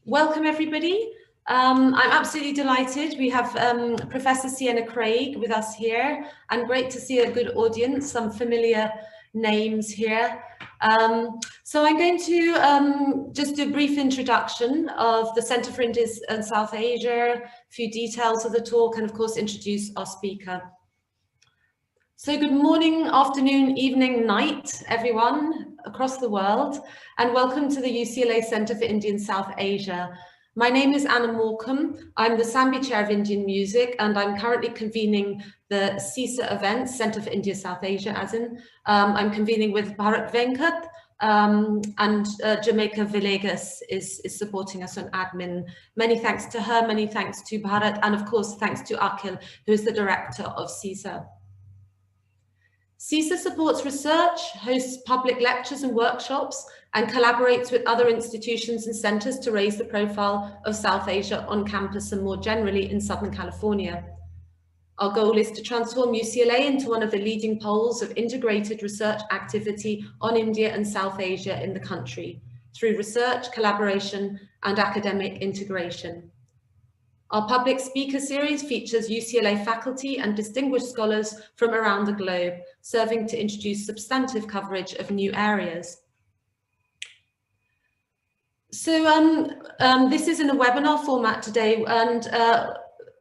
Welcome everybody. I'm absolutely delighted. We have Professor Sienna Craig with us here, and great to see a good audience, some familiar names here. So I'm going to just do a brief introduction of the Centre for Indies and South Asia, a few details of the talk, and of course introduce our speaker. So good morning, afternoon, evening, night, everyone across the world, and welcome to the UCLA Centre for Indian South Asia. My name is Anna Morecambe. I'm the Sambi Chair of Indian Music, and I'm currently convening the CISA events, Centre for India South Asia, as in. I'm convening with Bharat Venkat, and Jamaica Villegas is supporting us on admin. Many thanks to her, many thanks to Bharat, and of course, thanks to Akhil, who is the director of CISA. CISA supports research, hosts public lectures and workshops, and collaborates with other institutions and centres to raise the profile of South Asia on campus and more generally in Southern California. Our goal is to transform UCLA into one of the leading poles of integrated research activity on India and South Asia in the country through research, collaboration, and academic integration. Our public speaker series features UCLA faculty and distinguished scholars from around the globe, serving to introduce substantive coverage of new areas. So this is in a webinar format today, and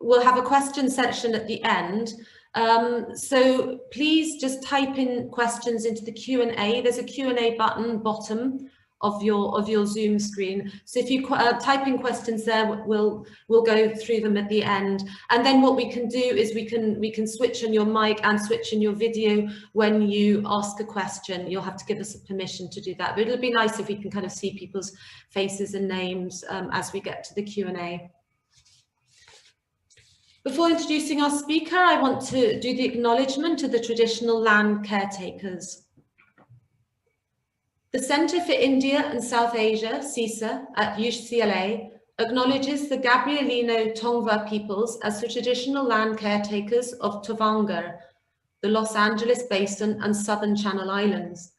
we'll have a question session at the end. So please just type in questions into the Q&A. There's a Q&A button bottom of your Zoom screen. So if you type in questions there, we'll go through them at the end. And then what we can do is we can switch on your mic and switch in your video when you ask a question. You'll have to give us permission to do that. But it'll be nice if we can kind of see people's faces and names as we get to the Q&A. Before introducing our speaker, I want to do the acknowledgement of the traditional land caretakers. The Centre for India and South Asia, CISA, at UCLA, acknowledges the Gabrielino Tongva peoples as the traditional land caretakers of Stavanger, the Los Angeles Basin and Southern Channel Islands.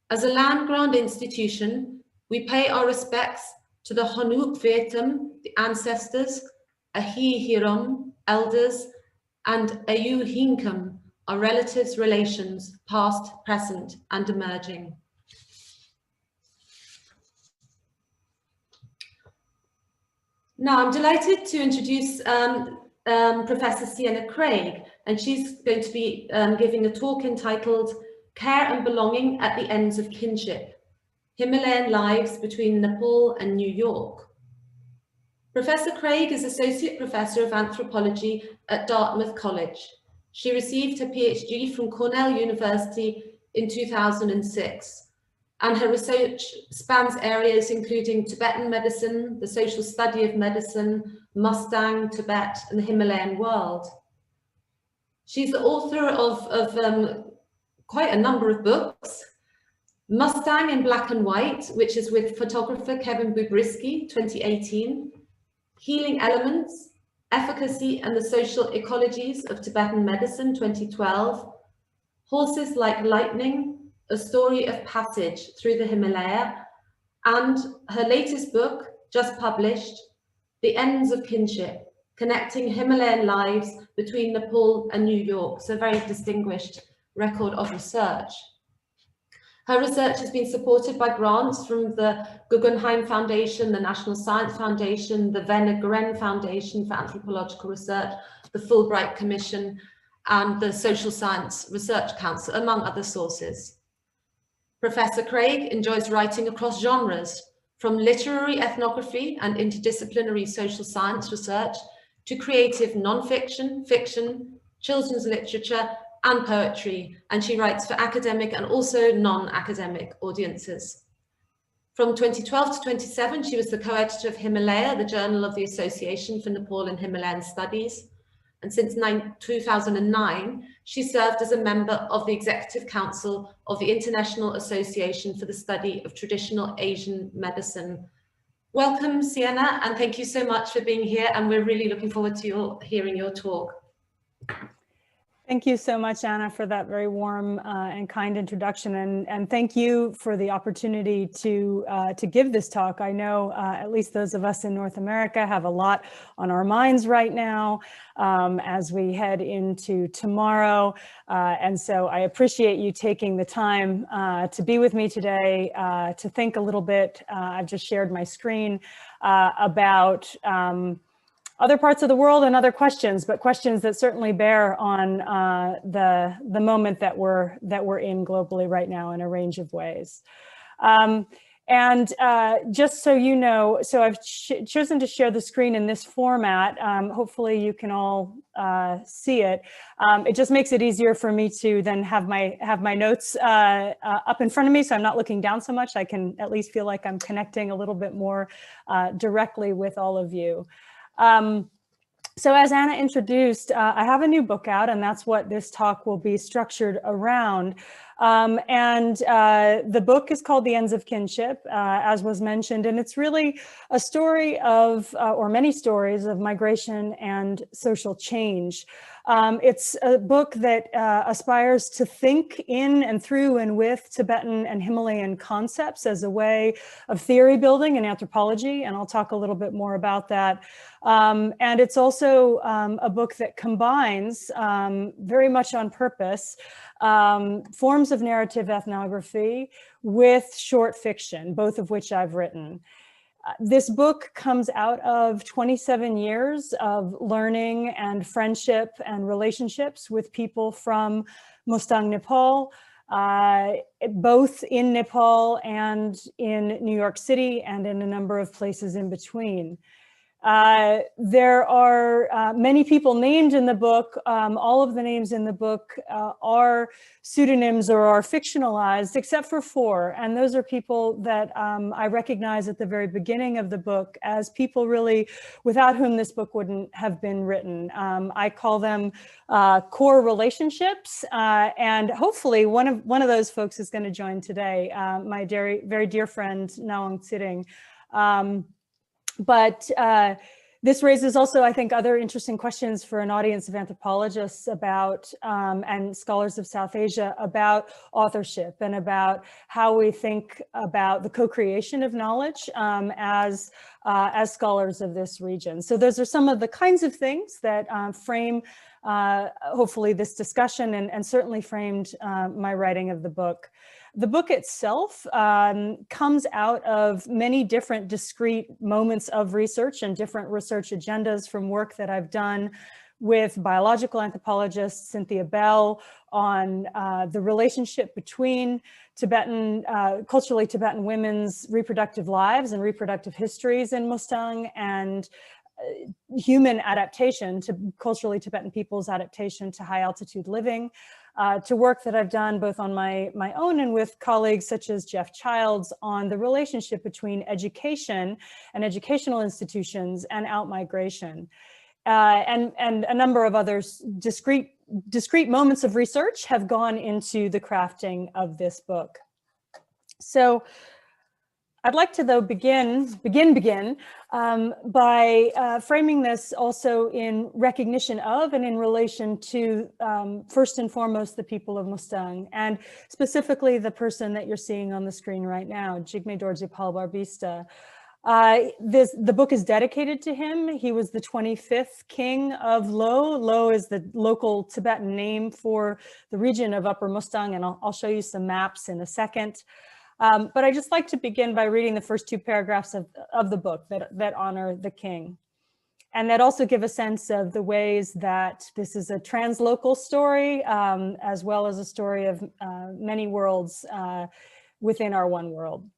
As a land-grant institution, we pay our respects to the Honuk Vetum, the ancestors, Ahi Hiram, elders, and Ayu Hinkam, our relatives, relations, past, present, and emerging. Now, I'm delighted to introduce Professor Sienna Craig, and she's going to be giving a talk entitled Care and Belonging at the Ends of Kinship, Himalayan Lives Between Nepal and New York. Professor Craig is Associate Professor of Anthropology at Dartmouth College. She received her PhD from Cornell University in 2006. And her research spans areas including Tibetan medicine, the social study of medicine, Mustang, Tibet, and the Himalayan world. She's the author of quite a number of books. Mustang in Black and White, which is with photographer Kevin Bubrisky, 2018. Healing Elements, Efficacy and the Social Ecologies of Tibetan Medicine, 2012. Horses Like Lightning, A Story of Passage Through the Himalaya, and her latest book, just published, The Ends of Kinship, Connecting Himalayan Lives Between Nepal and New York. So a very distinguished record of research. Her research has been supported by grants from the Guggenheim Foundation, the National Science Foundation, the Werner Gren Foundation for Anthropological Research, the Fulbright Commission, and the Social Science Research Council, among other sources. Professor Craig enjoys writing across genres, from literary ethnography and interdisciplinary social science research to creative non-fiction, fiction, children's literature, and poetry, and she writes for academic and also non-academic audiences. From 2012 to 2017, she was the co-editor of Himalaya, the Journal of the Association for Nepal and Himalayan Studies. And since 2009, she served as a member of the Executive Council of the International Association for the Study of Traditional Asian Medicine. Welcome, Sienna, and thank you so much for being here, and we're really looking forward to hearing your talk. Thank you so much, Anna, for that very warm and kind introduction, and thank you for the opportunity to give this talk. I know at least those of us in North America have a lot on our minds right now as we head into tomorrow, and so I appreciate you taking the time to be with me today, to think a little bit. I've just shared my screen about other parts of the world and other questions, but questions that certainly bear on the moment that we're in globally right now in a range of ways. Just so you know, so I've chosen to share the screen in this format. Hopefully you can all see it. It just makes it easier for me to then have my notes up in front of me, so I'm not looking down so much. I can at least feel like I'm connecting a little bit more directly with all of you. So as Anna introduced, I have a new book out, and that's what this talk will be structured around. The book is called The Ends of Kinship, as was mentioned, and it's really a story of, or many stories of migration and social change. It's a book that aspires to think in and through and with Tibetan and Himalayan concepts as a way of theory building and anthropology, and I'll talk a little bit more about that. And it's also a book that combines, very much on purpose, forms of narrative ethnography with short fiction, both of which I've written. This book comes out of 27 years of learning and friendship and relationships with people from Mustang, Nepal, both in Nepal and in New York City and in a number of places in between. There are many people named in the book. All of the names in the book are pseudonyms or are fictionalized, except for 4. And those are people that I recognize at the very beginning of the book as people really without whom this book wouldn't have been written. I call them core relationships. And hopefully one of those folks is going to join today, my very dear friend, Nawang Tsering. But this raises also, I think, other interesting questions for an audience of anthropologists about, and scholars of South Asia, about authorship and about how we think about the co-creation of knowledge as scholars of this region. So those are some of the kinds of things that frame, hopefully, this discussion and certainly framed my writing of the book. The book itself comes out of many different discrete moments of research and different research agendas from work that I've done with biological anthropologist Cynthia Bell on the relationship between culturally Tibetan women's reproductive lives and reproductive histories in Mustang and human adaptation to culturally Tibetan people's adaptation to high altitude living. To work that I've done both on my own and with colleagues such as Jeff Childs on the relationship between education and educational institutions and outmigration. And a number of other discrete moments of research have gone into the crafting of this book. So I'd like to, though, begin by framing this also in recognition of and in relation to, first and foremost, the people of Mustang, and specifically the person that you're seeing on the screen right now, Jigme Dorje Palbarbista. The book is dedicated to him. He was the 25th king of Lo. Lo is the local Tibetan name for the region of Upper Mustang, and I'll show you some maps in a second. But I just like to begin by reading the first 2 paragraphs of the book that honor the king, and that also give a sense of the ways that this is a translocal story, as well as a story of many worlds within our one world.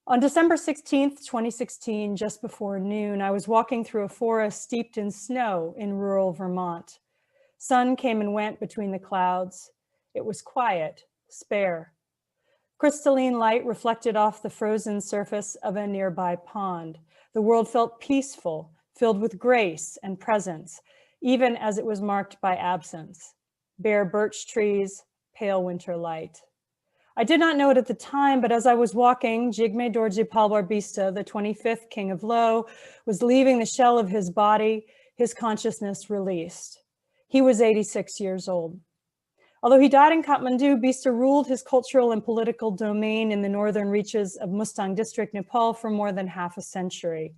On December 16th, 2016, just before noon, I was walking through a forest steeped in snow in rural Vermont. Sun came and went between the clouds. It was quiet, spare. Crystalline light reflected off the frozen surface of a nearby pond. The world felt peaceful, filled with grace and presence, even as it was marked by absence. Bare birch trees, pale winter light. I did not know it at the time, but as I was walking, Jigme Dorje Palbarbista, the 25th king of Lo, was leaving the shell of his body, his consciousness released. He was 86 years old. Although he died in Kathmandu, Bisa ruled his cultural and political domain in the northern reaches of Mustang district, Nepal, for more than half a century.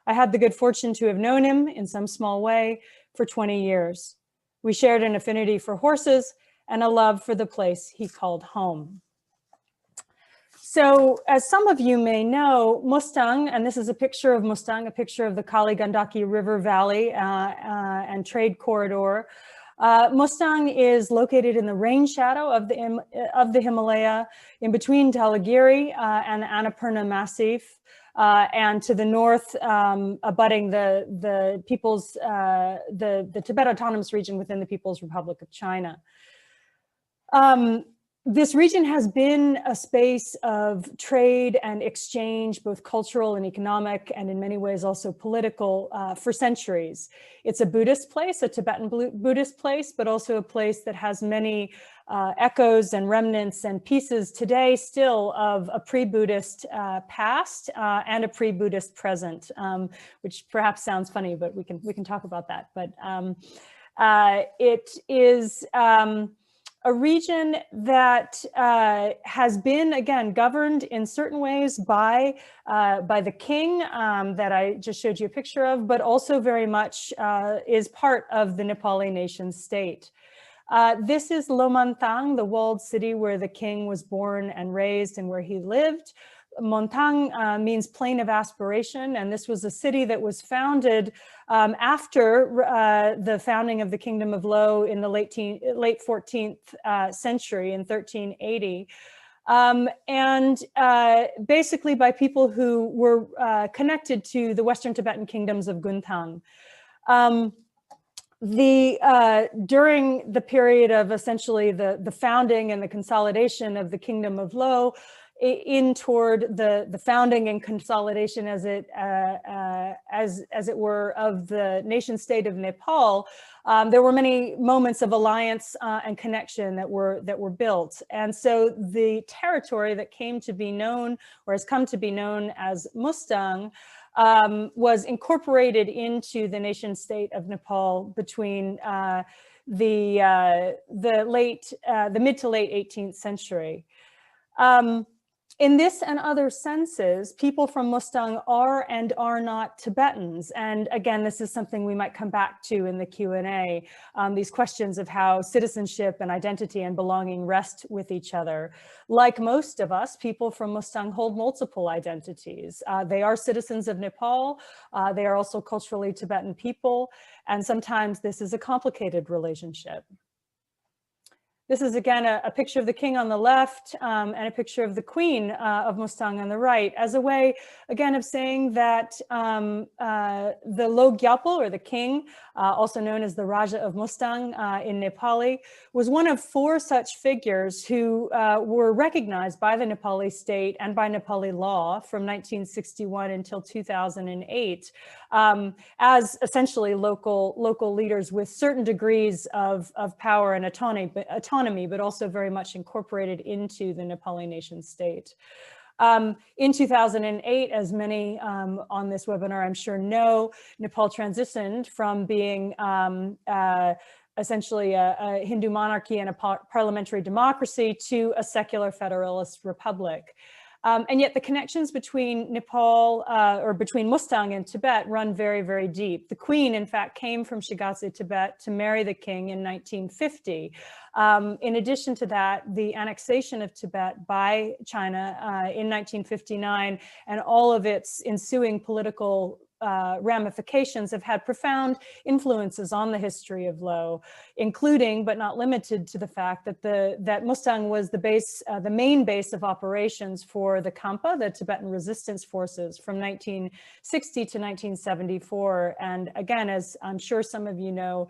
I had the good fortune to have known him in some small way for 20 years. We shared an affinity for horses and a love for the place he called home. So, as some of you may know, Mustang, and this is a picture of Mustang, a picture of the Kali Gandaki River Valley and trade corridor. Mustang is located in the rain shadow of the Himalaya, in between Dhaulagiri and the Annapurna Massif, and to the north, abutting the Tibet Autonomous Region within the People's Republic of China. This region has been a space of trade and exchange, both cultural and economic, and in many ways also political, for centuries. It's a Buddhist place, a Tibetan Buddhist place, but also a place that has many echoes and remnants and pieces today still of a pre-Buddhist past and a pre-Buddhist present, which perhaps sounds funny, but we can talk about that. But it is a region that has been, again, governed in certain ways by the king that I just showed you a picture of, but also very much is part of the Nepali nation state. This is Lomanthang, the walled city where the king was born and raised and where he lived. Montang means plain of aspiration, and this was a city that was founded after the founding of the Kingdom of Lo in the late 14th century in 1380. Basically by people who were connected to the Western Tibetan kingdoms of Guntang. During the period of essentially the founding and the consolidation of the Kingdom of Lo, in toward the founding and consolidation as it were of the nation state of Nepal, there were many moments of alliance and connection that were built. And so the territory that came to be known, or has come to be known as Mustang, was incorporated into the nation state of Nepal between the mid to late 18th century. In this and other senses, people from Mustang are and are not Tibetans. And again, this is something we might come back to in the Q&A, these questions of how citizenship and identity and belonging rest with each other. Like most of us, people from Mustang hold multiple identities. They are citizens of Nepal. They are also culturally Tibetan people. And sometimes this is a complicated relationship. This is, again, a picture of the king on the left and a picture of the queen of Mustang on the right, as a way, again, of saying that the Lo Gyalpo, or the king, also known as the Raja of Mustang in Nepali, was one of 4 such figures who were recognized by the Nepali state and by Nepali law from 1961 until 2008 as essentially local leaders with certain degrees of power and autonomy, but also very much incorporated into the Nepali nation state. In 2008, as many on this webinar I'm sure know, Nepal transitioned from being essentially a Hindu monarchy and a parliamentary democracy to a secular federalist republic. And yet the connections between Nepal, or between Mustang and Tibet, run very, very deep. The queen, in fact, came from Shigatse, Tibet to marry the king in 1950. In addition to that, the annexation of Tibet by China in 1959 and all of its ensuing political ramifications have had profound influences on the history of Lo, including but not limited to the fact that that Mustang was the main base of operations for the Khampa, the Tibetan resistance forces, from 1960 to 1974. And again, as I'm sure some of you know,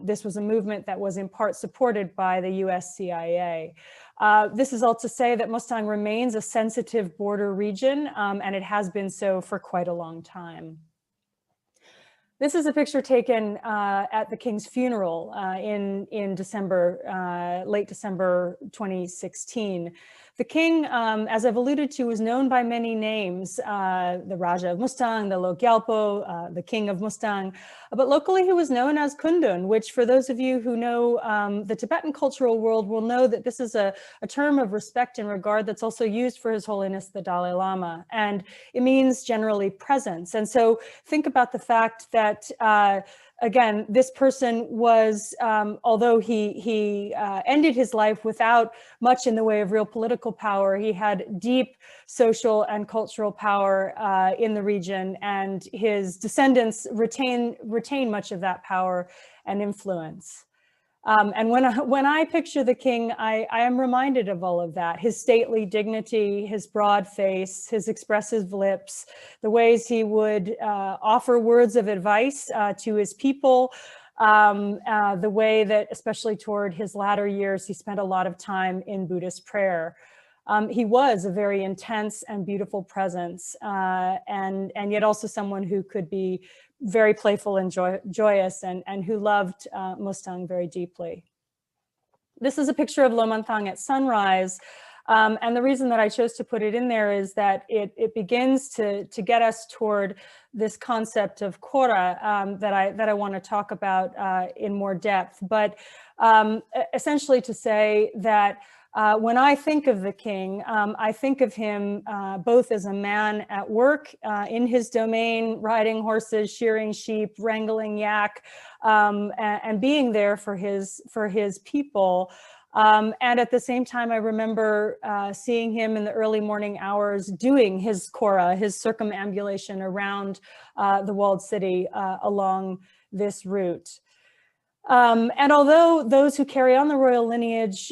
this was a movement that was in part supported by the US CIA. This is all to say that Mustang remains a sensitive border region, and it has been so for quite a long time. This is a picture taken at the king's funeral in December, late December 2016. The king, as I've alluded to, was known by many names, the Raja of Mustang, the Logyalpo, the King of Mustang, but locally he was known as Kundun, which for those of you who know the Tibetan cultural world will know that this is a term of respect and regard that's also used for His Holiness the Dalai Lama, and it means generally presence. And so think about the fact that again, this person was, although he ended his life without much in the way of real political power, he had deep social and cultural power in the region, and his descendants retain much of that power and influence. And when I picture the king, I am reminded of all of that: his stately dignity, his broad face, his expressive lips, the ways he would offer words of advice to his people, the way that, especially toward his latter years, he spent a lot of time in Buddhist prayer. He was a very intense and beautiful presence, and yet also someone who could be very playful and joyous, and who loved Mustang very deeply. This is a picture of Lomantang at sunrise. And the reason that I chose to put it in there is that it begins to get us toward this concept of kora that I want to talk about in more depth. But essentially to say that when I think of the king, I think of him both as a man at work in his domain, riding horses, shearing sheep, wrangling yak, and being there for his people. And at the same time, I remember seeing him in the early morning hours doing his kora, his circumambulation around the walled city along this route. And although those who carry on the royal lineage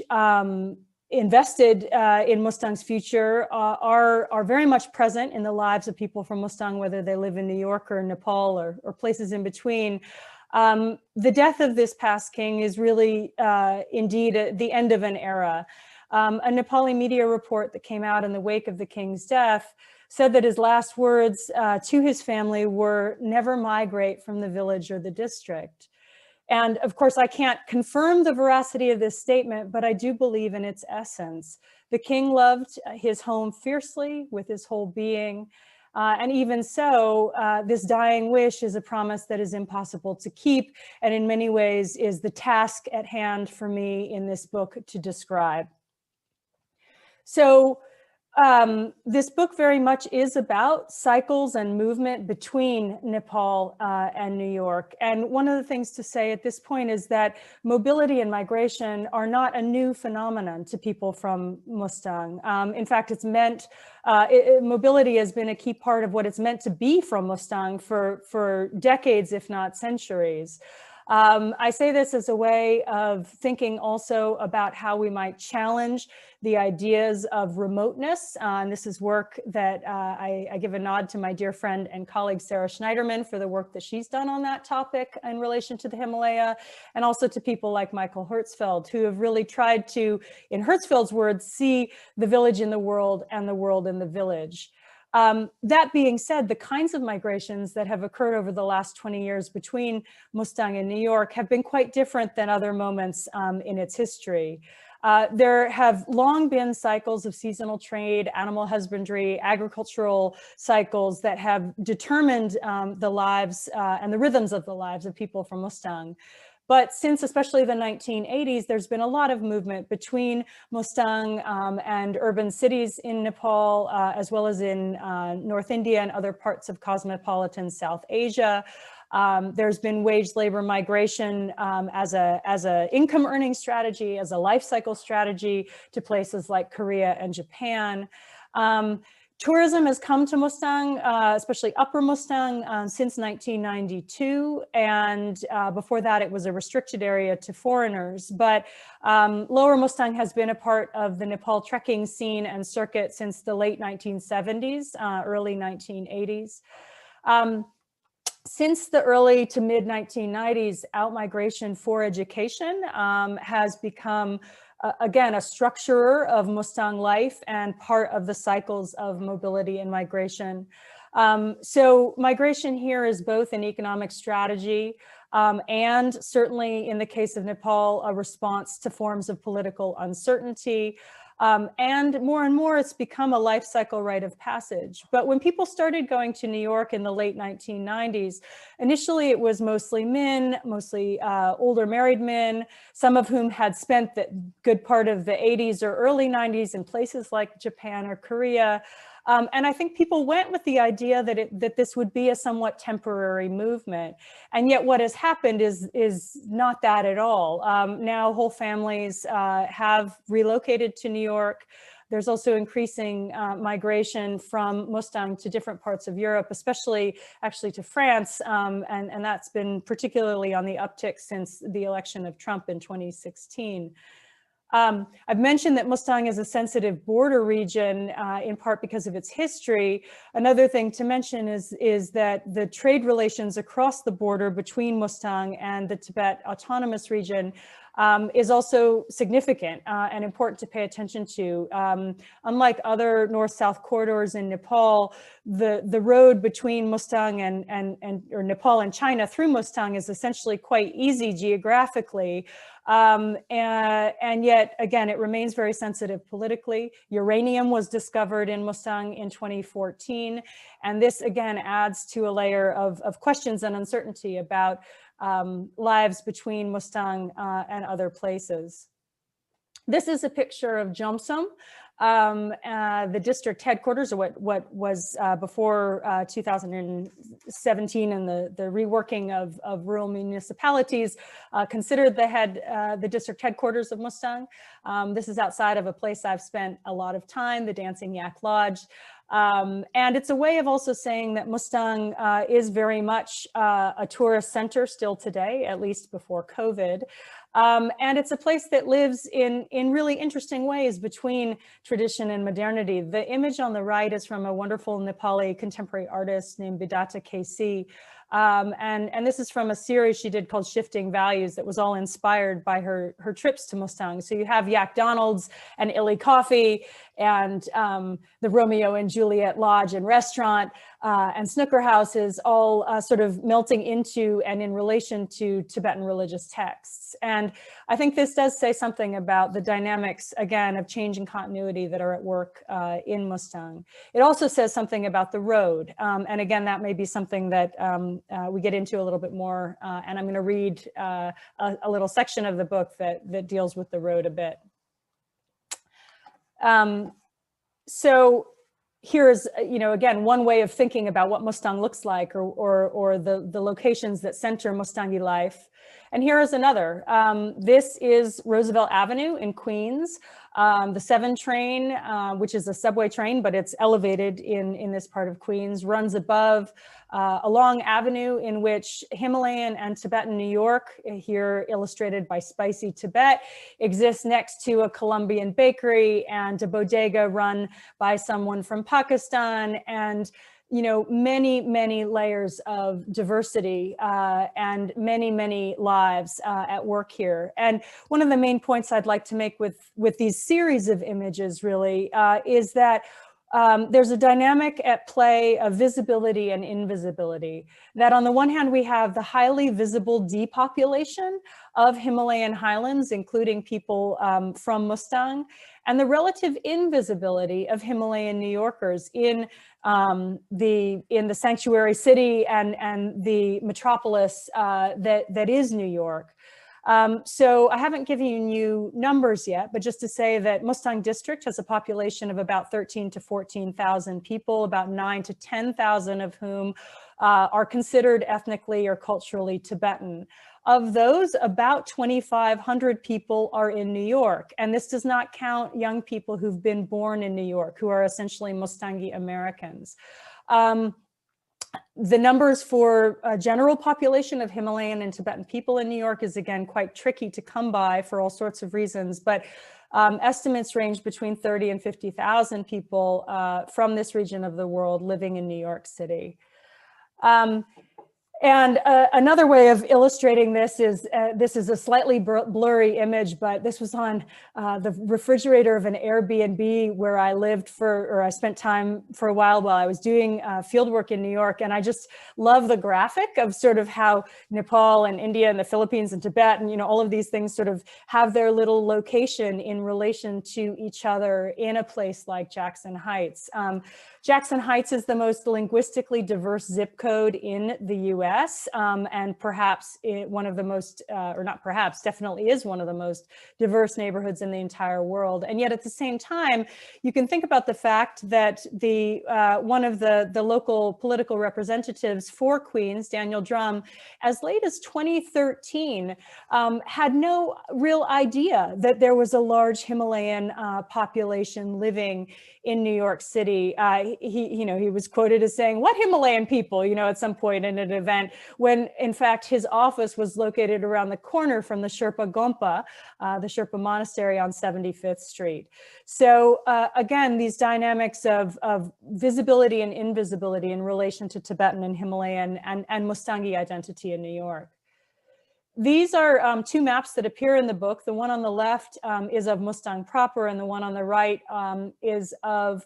invested in Mustang's future are very much present in the lives of people from Mustang, whether they live in New York or Nepal or places in between. The death of this past king is really indeed the end of an era. A Nepali media report that came out in the wake of the king's death said that his last words to his family were, "Never migrate from the village or the district." And of course, I can't confirm the veracity of this statement, but I do believe in its essence. The king loved his home fiercely with his whole being. And even so, this dying wish is a promise that is impossible to keep, and in many ways is the task at hand for me in this book to describe. So this book very much is about cycles and movement between Nepal and New York. And one of the things to say at this point is that mobility and migration are not a new phenomenon to people from Mustang. In fact, it's meant, mobility has been a key part of what it's meant to be from Mustang for decades, if not centuries. I say this as a way of thinking also about how we might challenge the ideas of remoteness. And this is work that I give a nod to my dear friend and colleague, Sarah Schneiderman, for the work that she's done on that topic in relation to the Himalaya, and also to people like Michael Hertzfeld, who have really tried to, in Hertzfeld's words, see the village in the world and the world in the village. That being said, the kinds of migrations that have occurred over the last 20 years between Mustang and New York have been quite different than other moments in its history. There have long been cycles of seasonal trade, animal husbandry, agricultural cycles that have determined the lives and the rhythms of the lives of people from Mustang. But since especially the 1980s, there's been a lot of movement between Mustang and urban cities in Nepal, as well as in North India and other parts of cosmopolitan South Asia. There's been wage labor migration as a income earning strategy, as a life cycle strategy to places like Korea and Japan. Tourism has come to Mustang, especially Upper Mustang, since 1992. And before that, it was a restricted area to foreigners. But Lower Mustang has been a part of the Nepal trekking scene and circuit since the late 1970s, early 1980s. Since the early to mid 1990s, outmigration for education has become again, a structurer of Mustang life and part of the cycles of mobility and migration. So migration here is both an economic strategy and certainly in the case of Nepal, a response to forms of political uncertainty. And more it's become a life cycle rite of passage. But when people started going to New York in the late 1990s, initially it was mostly men, mostly older married men, some of whom had spent the good part of the 80s or early 90s in places like Japan or Korea. And I think people went with the idea that this would be a somewhat temporary movement. And yet what has happened is not that at all. Now whole families have relocated to New York. There's also increasing migration from Mustang to different parts of Europe, especially actually to France. And that's been particularly on the uptick since the election of Trump in 2016. I've mentioned that Mustang is a sensitive border region, in part because of its history. Another thing to mention is that the trade relations across the border between Mustang and the Tibet Autonomous Region is also significant and important to pay attention to. Unlike other north-south corridors in Nepal, the road between Mustang or Nepal and China through Mustang is essentially quite easy geographically. And yet, again, it remains very sensitive politically. Uranium was discovered in Mustang in 2014. And this, again, adds to a layer of questions and uncertainty about lives between Mustang and other places. This is a picture of Jomsom, the district headquarters, or what was before 2017 and the reworking of rural municipalities, considered the district headquarters of Mustang. This is outside of a place I've spent a lot of time, the Dancing Yak Lodge. And it's a way of also saying that Mustang is very much a tourist center still today, at least before COVID. And it's a place that lives in really interesting ways between tradition and modernity. The image on the right is from a wonderful Nepali contemporary artist named Bidata KC. And this is from a series she did called Shifting Values that was all inspired by her trips to Mustang. So you have Yak Donald's and Illy Coffee and the Romeo and Juliet Lodge and restaurant and snooker houses all sort of melting into and in relation to Tibetan religious texts. And I think this does say something about the dynamics, again, of change and continuity that are at work in Mustang. It also says something about the road. And again, that may be something that we get into a little bit more. And I'm going to read a little section of the book that deals with the road a bit. So here's, again, one way of thinking about what Mustang looks like, or the locations that center Mustangi life. And here is another. This is Roosevelt Avenue in Queens. The 7 train, which is a subway train, but it's elevated in this part of Queens, runs above a long avenue in which Himalayan and Tibetan New York, here illustrated by Spicy Tibet, exists next to a Colombian bakery and a bodega run by someone from Pakistan, and many layers of diversity and many lives at work here. And one of the main points I'd like to make with these series of images really is that there's a dynamic at play of visibility and invisibility. That on the one hand, we have the highly visible depopulation of Himalayan highlands, including people from Mustang, and the relative invisibility of Himalayan New Yorkers in the sanctuary city and the metropolis that is New York. So I haven't given you numbers yet, but just to say that Mustang District has a population of about 13,000 to 14,000 people, about 9,000 to 10,000 of whom are considered ethnically or culturally Tibetan. Of those, about 2,500 people are in New York. And this does not count young people who've been born in New York, who are essentially Mustangi Americans. The numbers for a general population of Himalayan and Tibetan people in New York is, again, quite tricky to come by for all sorts of reasons, but estimates range between 30,000 and 50,000 people from this region of the world living in New York City. And another way of illustrating this is a slightly blurry image, but this was on the refrigerator of an Airbnb where I lived or I spent time for a while I was doing field work in New York. And I just love the graphic of sort of how Nepal and India and the Philippines and Tibet and, you know, all of these things sort of have their little location in relation to each other in a place like Jackson Heights. Jackson Heights is the most linguistically diverse zip code in the US, and perhaps one of the most, or not perhaps, definitely is one of the most diverse neighborhoods in the entire world. And yet at the same time, you can think about the fact that one of the local political representatives for Queens, Daniel Drum, as late as 2013, had no real idea that there was a large Himalayan population living in New York City. He was quoted as saying, "What Himalayan people?" You know, at some point in an event, when in fact his office was located around the corner from the Sherpa Gompa, the Sherpa monastery on 75th Street. So again, these dynamics of visibility and invisibility in relation to Tibetan and Himalayan and Mustangi identity in New York. These are two maps that appear in the book. The one on the left is of Mustang proper, and the one on the right is of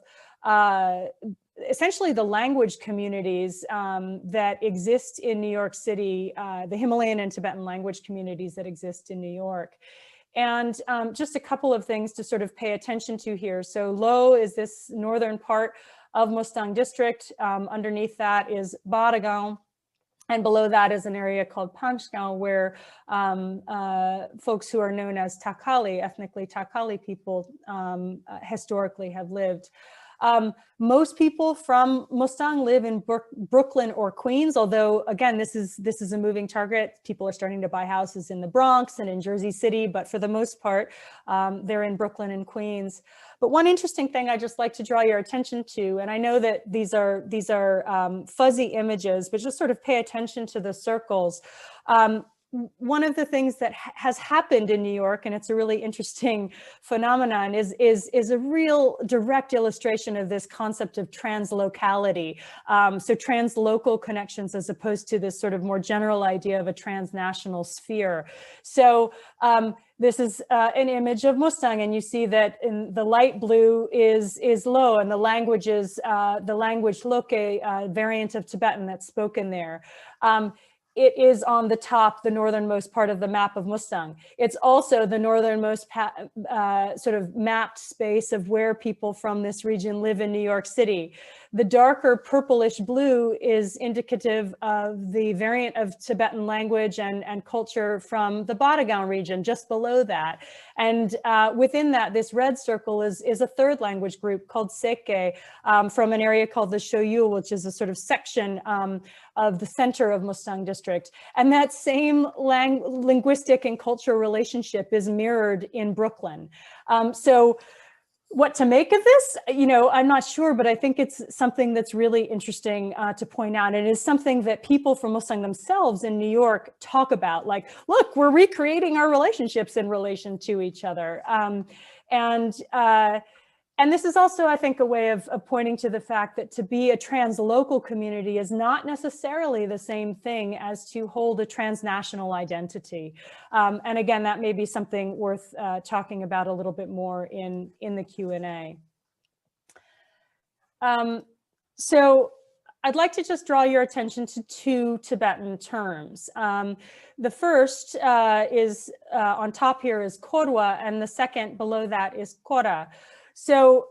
essentially the language communities that exist in New York City, the Himalayan and Tibetan language communities that exist in New York. And just a couple of things to sort of pay attention to here. So Lo is this northern part of Mustang district. Underneath that is Baragaon. And below that is an area called Panchgaon, where folks who are known as Takali, ethnically Takali people, historically have lived. Most people from Mustang live in Brooklyn or Queens, although again, this is a moving target. People are starting to buy houses in the Bronx and in Jersey City, but for the most part, they're in Brooklyn and Queens. But one interesting thing I just like to draw your attention to, and I know that these are fuzzy images, but just sort of pay attention to the circles. One of the things that has happened in New York, and it's a really interesting phenomenon, is a real direct illustration of this concept of translocality. So translocal connections as opposed to this sort of more general idea of a transnational sphere. So this is an image of Mustang, and you see that in the light blue is Lo, and the language is the language Loke, a variant of Tibetan that's spoken there. It is on the top, the northernmost part of the map of Mustang. It's also the northernmost sort of mapped space of where people from this region live in New York City. The darker purplish blue is indicative of the variant of Tibetan language and culture from the Baragaon region, just below that. And within that, this red circle is a third language group called Seke, from an area called the Shoyul, which is a sort of section of the center of Mustang district. And that same linguistic and cultural relationship is mirrored in Brooklyn. So what to make of this, you know, I'm not sure, but I think it's something that's really interesting to point out. And it is something that people from Mustang themselves in New York talk about, like, look, we're recreating our relationships in relation to each other. And this is also, I think, a way of pointing to the fact that to be a translocal community is not necessarily the same thing as to hold a transnational identity. And again, that may be something worth talking about a little bit more in the Q&A. So I'd like to just draw your attention to two Tibetan terms. The first is on top here is Korwa, and the second below that is Kora. So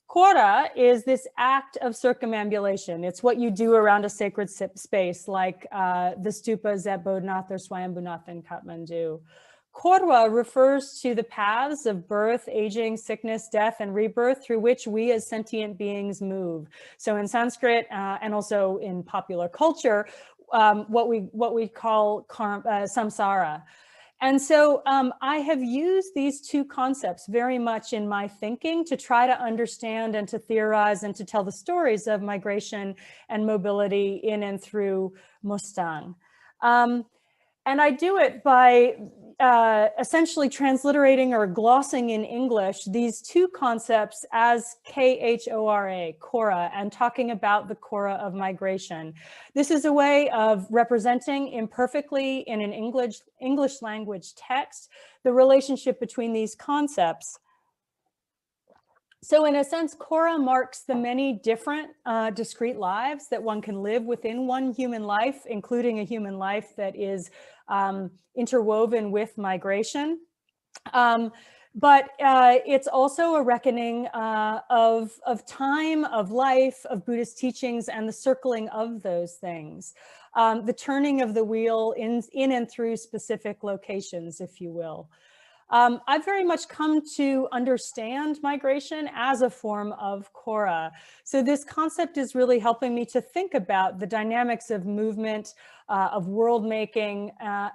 Kora is this act of circumambulation. It's what you do around a sacred space, like the stupas at Bodhnath or Swayambhunath in Kathmandu. Korwa refers to the paths of birth, aging, sickness, death, and rebirth through which we as sentient beings move. So in Sanskrit and also in popular culture, what we call samsara. And so I have used these two concepts very much in my thinking to try to understand and to theorize and to tell the stories of migration and mobility in and through Mustang. And I do it by essentially transliterating or glossing in English these two concepts as K-H-O-R-A, Khora, and talking about the Khora of migration. This is a way of representing imperfectly in an English language text the relationship between these concepts. So in a sense, Khora marks the many different discrete lives that one can live within one human life, including a human life that is interwoven with migration. But it's also a reckoning of time, of life, of Buddhist teachings, and the circling of those things. The turning of the wheel in and through specific locations, if you will. I've very much come to understand migration as a form of Khora. So this concept is really helping me to think about the dynamics of movement, of world making,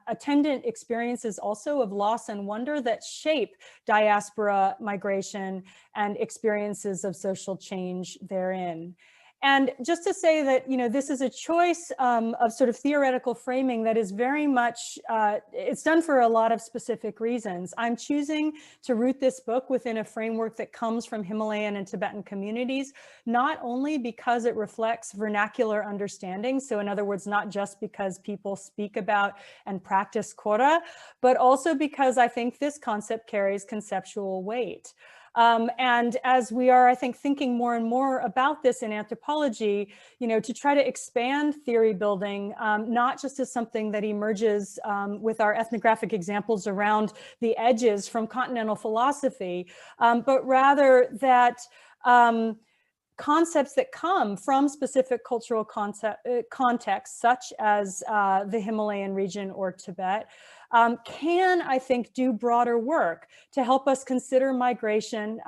attendant experiences also of loss and wonder that shape diaspora migration and experiences of social change therein. And just to say that, you know, this is a choice of sort of theoretical framing that is very much, it's done for a lot of specific reasons. I'm choosing to root this book within a framework that comes from Himalayan and Tibetan communities, not only because it reflects vernacular understanding, so in other words, not just because people speak about and practice Khora, but also because I think this concept carries conceptual weight. And as we are, I think, thinking more and more about this in anthropology, you know, to try to expand theory building, not just as something that emerges with our ethnographic examples around the edges from continental philosophy, but rather that concepts that come from specific cultural contexts, such as the Himalayan region or Tibet, can, I think, do broader work to help us consider migration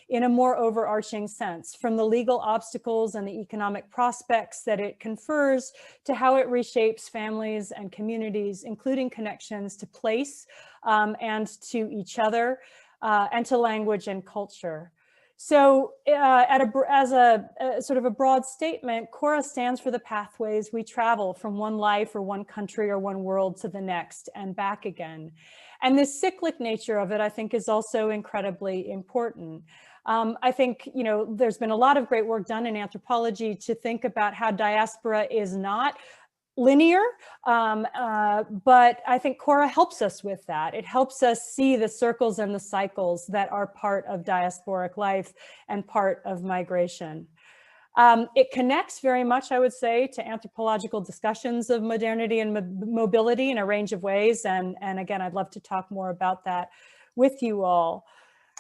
in a more overarching sense, from the legal obstacles and the economic prospects that it confers to how it reshapes families and communities, including connections to place and to each other and to language and culture. So as a sort of a broad statement, Khora stands for the pathways we travel from one life or one country or one world to the next and back again. And this cyclic nature of it, I think, is also incredibly important. I think, you know, there's been a lot of great work done in anthropology to think about how diaspora is not linear, but I think Khora helps us with that. It helps us see the circles and the cycles that are part of diasporic life and part of migration. It connects very much, I would say, to anthropological discussions of modernity and mobility in a range of ways. And again, I'd love to talk more about that with you all.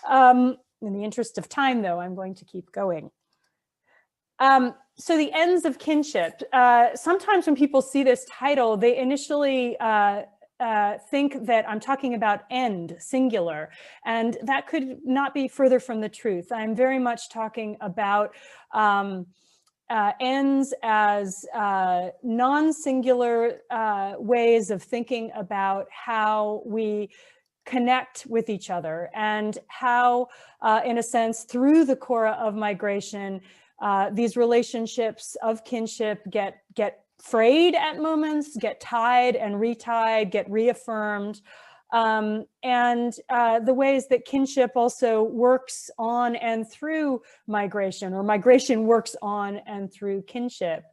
In the interest of time, though, I'm going to keep going. So the ends of kinship. Sometimes when people see this title, they initially think that I'm talking about end, singular, and that could not be further from the truth. I'm very much talking about ends as non-singular ways of thinking about how we connect with each other and how, in a sense, through the Khora of migration, these relationships of kinship get frayed at moments, get tied and retied, get reaffirmed, and the ways that kinship also works on and through migration, or migration works on and through kinship.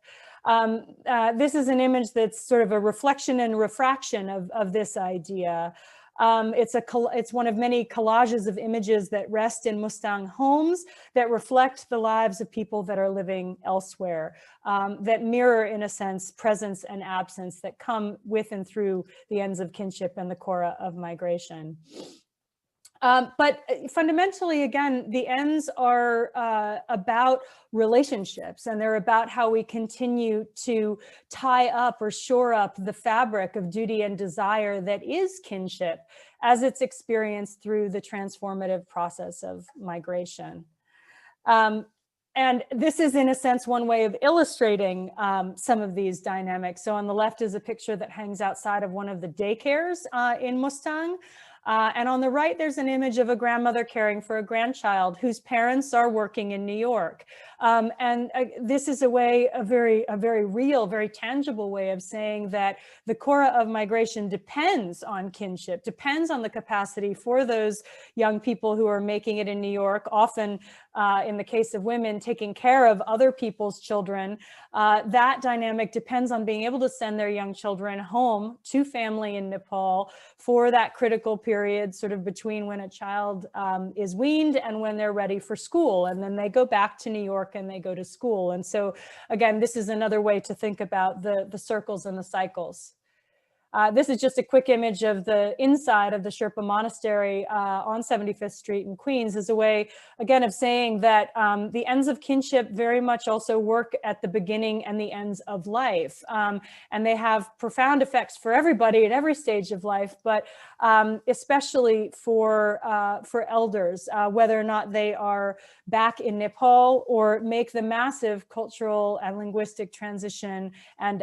This is an image that's sort of a reflection and refraction of this idea. It's one of many collages of images that rest in Mustang homes that reflect the lives of people that are living elsewhere, that mirror, in a sense, presence and absence that come with and through the ends of kinship and the Khora of migration. But fundamentally, again, the ends are about relationships, and they're about how we continue to tie up or shore up the fabric of duty and desire that is kinship as it's experienced through the transformative process of migration. And this is, in a sense, one way of illustrating some of these dynamics. So on the left is a picture that hangs outside of one of the daycares in Mustang. And on the right, there's an image of a grandmother caring for a grandchild whose parents are working in New York. This is a very real, very tangible way of saying that the Kora of migration depends on kinship, depends on the capacity for those young people who are making it in New York, often in the case of women, taking care of other people's children. That dynamic depends on being able to send their young children home to family in Nepal for that critical period, sort of between when a child is weaned and when they're ready for school. And then they go back to New York and they go to school. And so again, this is another way to think about the circles and the cycles. This is just a quick image of the inside of the Sherpa Monastery on 75th Street in Queens, as a way, again, of saying that the ends of kinship very much also work at the beginning and the ends of life. And they have profound effects for everybody at every stage of life, but especially for elders, whether or not they are back in Nepal or make the massive cultural and linguistic transition and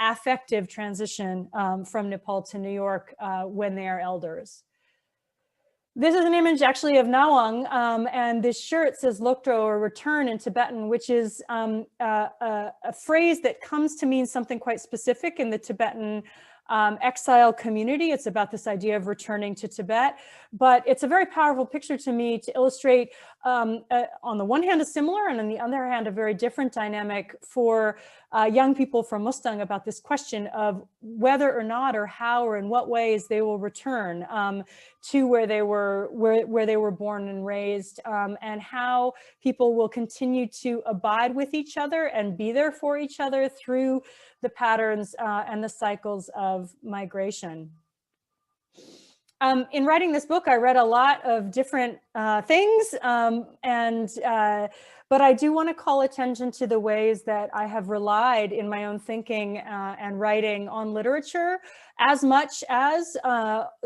affective transition from Nepal to New York when they are elders. This is an image actually of Nawang, and this shirt says Lokdro, or return in Tibetan, which is a phrase that comes to mean something quite specific in the Tibetan exile community. It's about this idea of returning to Tibet, but it's a very powerful picture to me to illustrate, on the one hand, a similar, and on the other hand, a very different dynamic for young people from Mustang about this question of whether or not, or how, or in what ways they will return to where they were born and raised, and how people will continue to abide with each other and be there for each other through the patterns and the cycles of migration. In writing this book, I read a lot of different things, but I do want to call attention to the ways that I have relied in my own thinking and writing on literature, as much as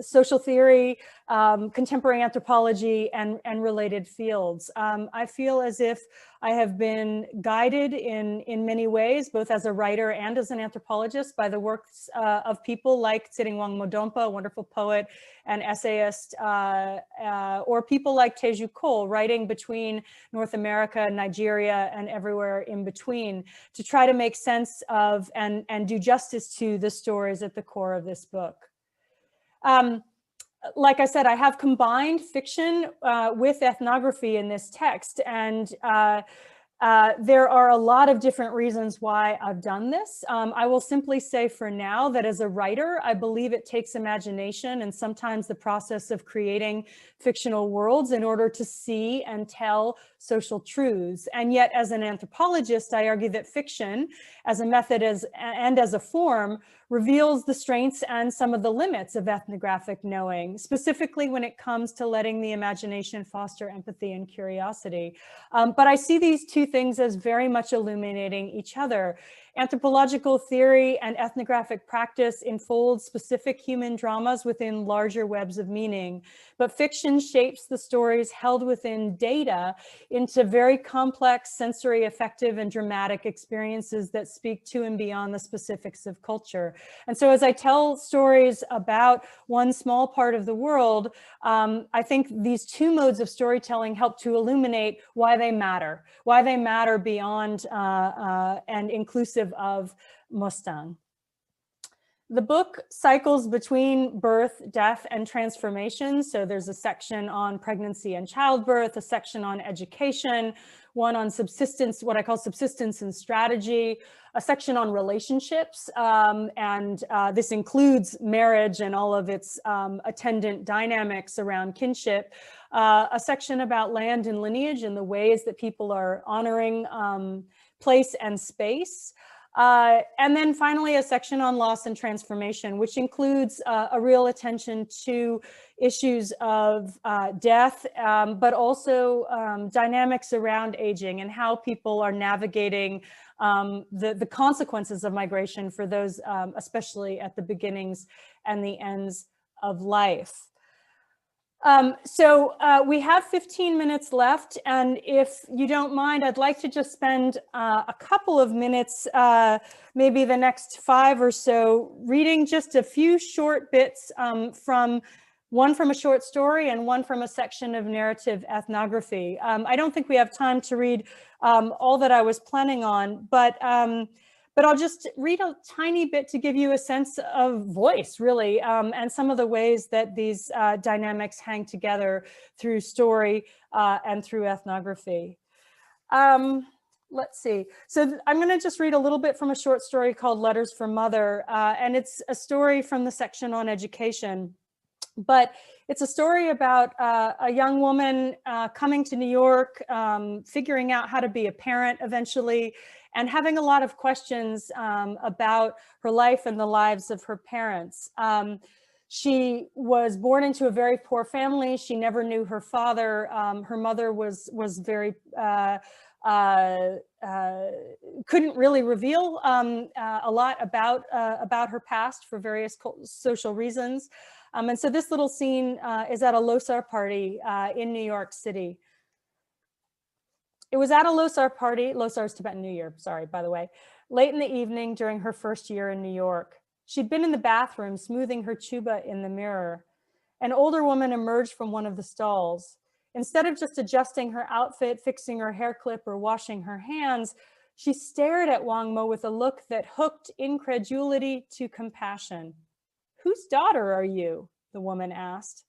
social theory, contemporary anthropology, and related fields. I feel as if I have been guided in many ways, both as a writer and as an anthropologist, by the works of people like Tsiringwang Modompa, a wonderful poet and essayist, or people like Teju Cole, writing between North America, Nigeria, and everywhere in between, to try to make sense of and do justice to the stories at the core of this book. Like I said, I have combined fiction with ethnography in this text, and there are a lot of different reasons why I've done this. I will simply say for now that as a writer, I believe it takes imagination and sometimes the process of creating fictional worlds in order to see and tell social truths. And yet, as an anthropologist, I argue that fiction as a method and as a form reveals the strengths and some of the limits of ethnographic knowing, specifically when it comes to letting the imagination foster empathy and curiosity. But I see these two things as very much illuminating each other. Anthropological theory and ethnographic practice enfold specific human dramas within larger webs of meaning, but fiction shapes the stories held within data into very complex, sensory, affective, and dramatic experiences that speak to and beyond the specifics of culture. And so as I tell stories about one small part of the world, I think these two modes of storytelling help to illuminate why they matter beyond and inclusive of Mustang. The book cycles between birth, death, and transformation. So there's a section on pregnancy and childbirth, a section on education, one on subsistence, what I call subsistence and strategy, a section on relationships, and this includes marriage and all of its attendant dynamics around kinship, a section about land and lineage and the ways that people are honoring place and space. And then finally, a section on loss and transformation, which includes a real attention to issues of death, but also dynamics around aging and how people are navigating the consequences of migration for those, especially at the beginnings and the ends of life. So we have 15 minutes left, and if you don't mind, I'd like to just spend a couple of minutes, maybe the next 5 or so, reading just a few short bits from one from a short story and one from a section of narrative ethnography. I don't think we have time to read all that I was planning on, but I'll just read a tiny bit to give you a sense of voice, really, and some of the ways that these dynamics hang together through story and through ethnography. Let's see. So I'm going to just read a little bit from a short story called Letters from Mother, and it's a story from the section on education. But it's a story about a young woman coming to New York, figuring out how to be a parent eventually, and having a lot of questions about her life and the lives of her parents. She was born into a very poor family. She never knew her father. Her mother was very couldn't really reveal a lot about her past for various social reasons. And so this little scene is at a Losar party in New York City. It was at a Losar party, Losar's Tibetan New Year, sorry, by the way, late in the evening during her first year in New York. She'd been in the bathroom smoothing her chuba in the mirror. An older woman emerged from one of the stalls. Instead of just adjusting her outfit, fixing her hair clip, or washing her hands, she stared at Wangmo with a look that hooked incredulity to compassion. "Whose daughter are you?" the woman asked.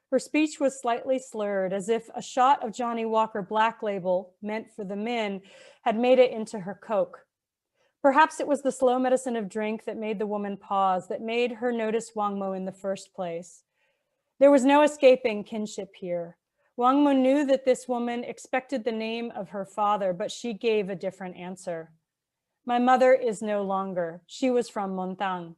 Her speech was slightly slurred, as if a shot of Johnny Walker Black Label, meant for the men, had made it into her Coke. Perhaps it was the slow medicine of drink that made the woman pause, that made her notice Wangmo in the first place. There was no escaping kinship here. Wangmo knew that this woman expected the name of her father, but she gave a different answer. "My mother is no longer. She was from Montang."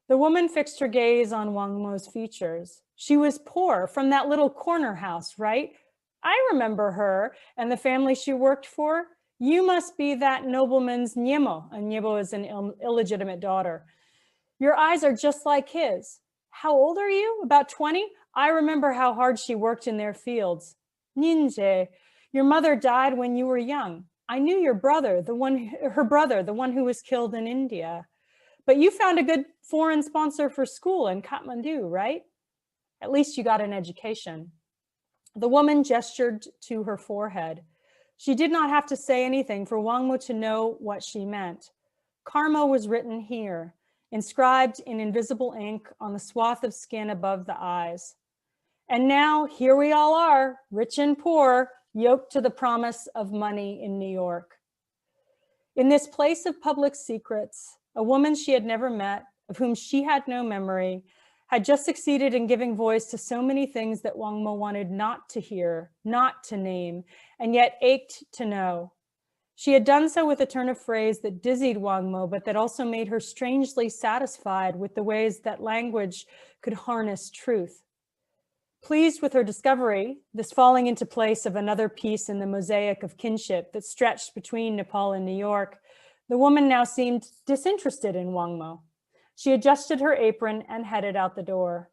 The woman fixed her gaze on Wangmo's features. "She was poor, from that little corner house, right? I remember her and the family she worked for. You must be that nobleman's Nyemo." And Nyemo is an illegitimate daughter. "Your eyes are just like his. How old are you? About 20? I remember how hard she worked in their fields." "Ninje, your mother died when you were young. I knew your brother, her brother, the one who was killed in India. But you found a good foreign sponsor for school in Kathmandu, right? At least you got an education." The woman gestured to her forehead. She did not have to say anything for Wangmo to know what she meant. Karma was written here, inscribed in invisible ink on the swath of skin above the eyes. And now here we all are, rich and poor, yoked to the promise of money in New York. In this place of public secrets, a woman she had never met, of whom she had no memory, had just succeeded in giving voice to so many things that Wangmo wanted not to hear, not to name, and yet ached to know. She had done so with a turn of phrase that dizzied Wangmo, but that also made her strangely satisfied with the ways that language could harness truth. Pleased with her discovery, this falling into place of another piece in the mosaic of kinship that stretched between Nepal and New York, the woman now seemed disinterested in Wangmo. She adjusted her apron and headed out the door.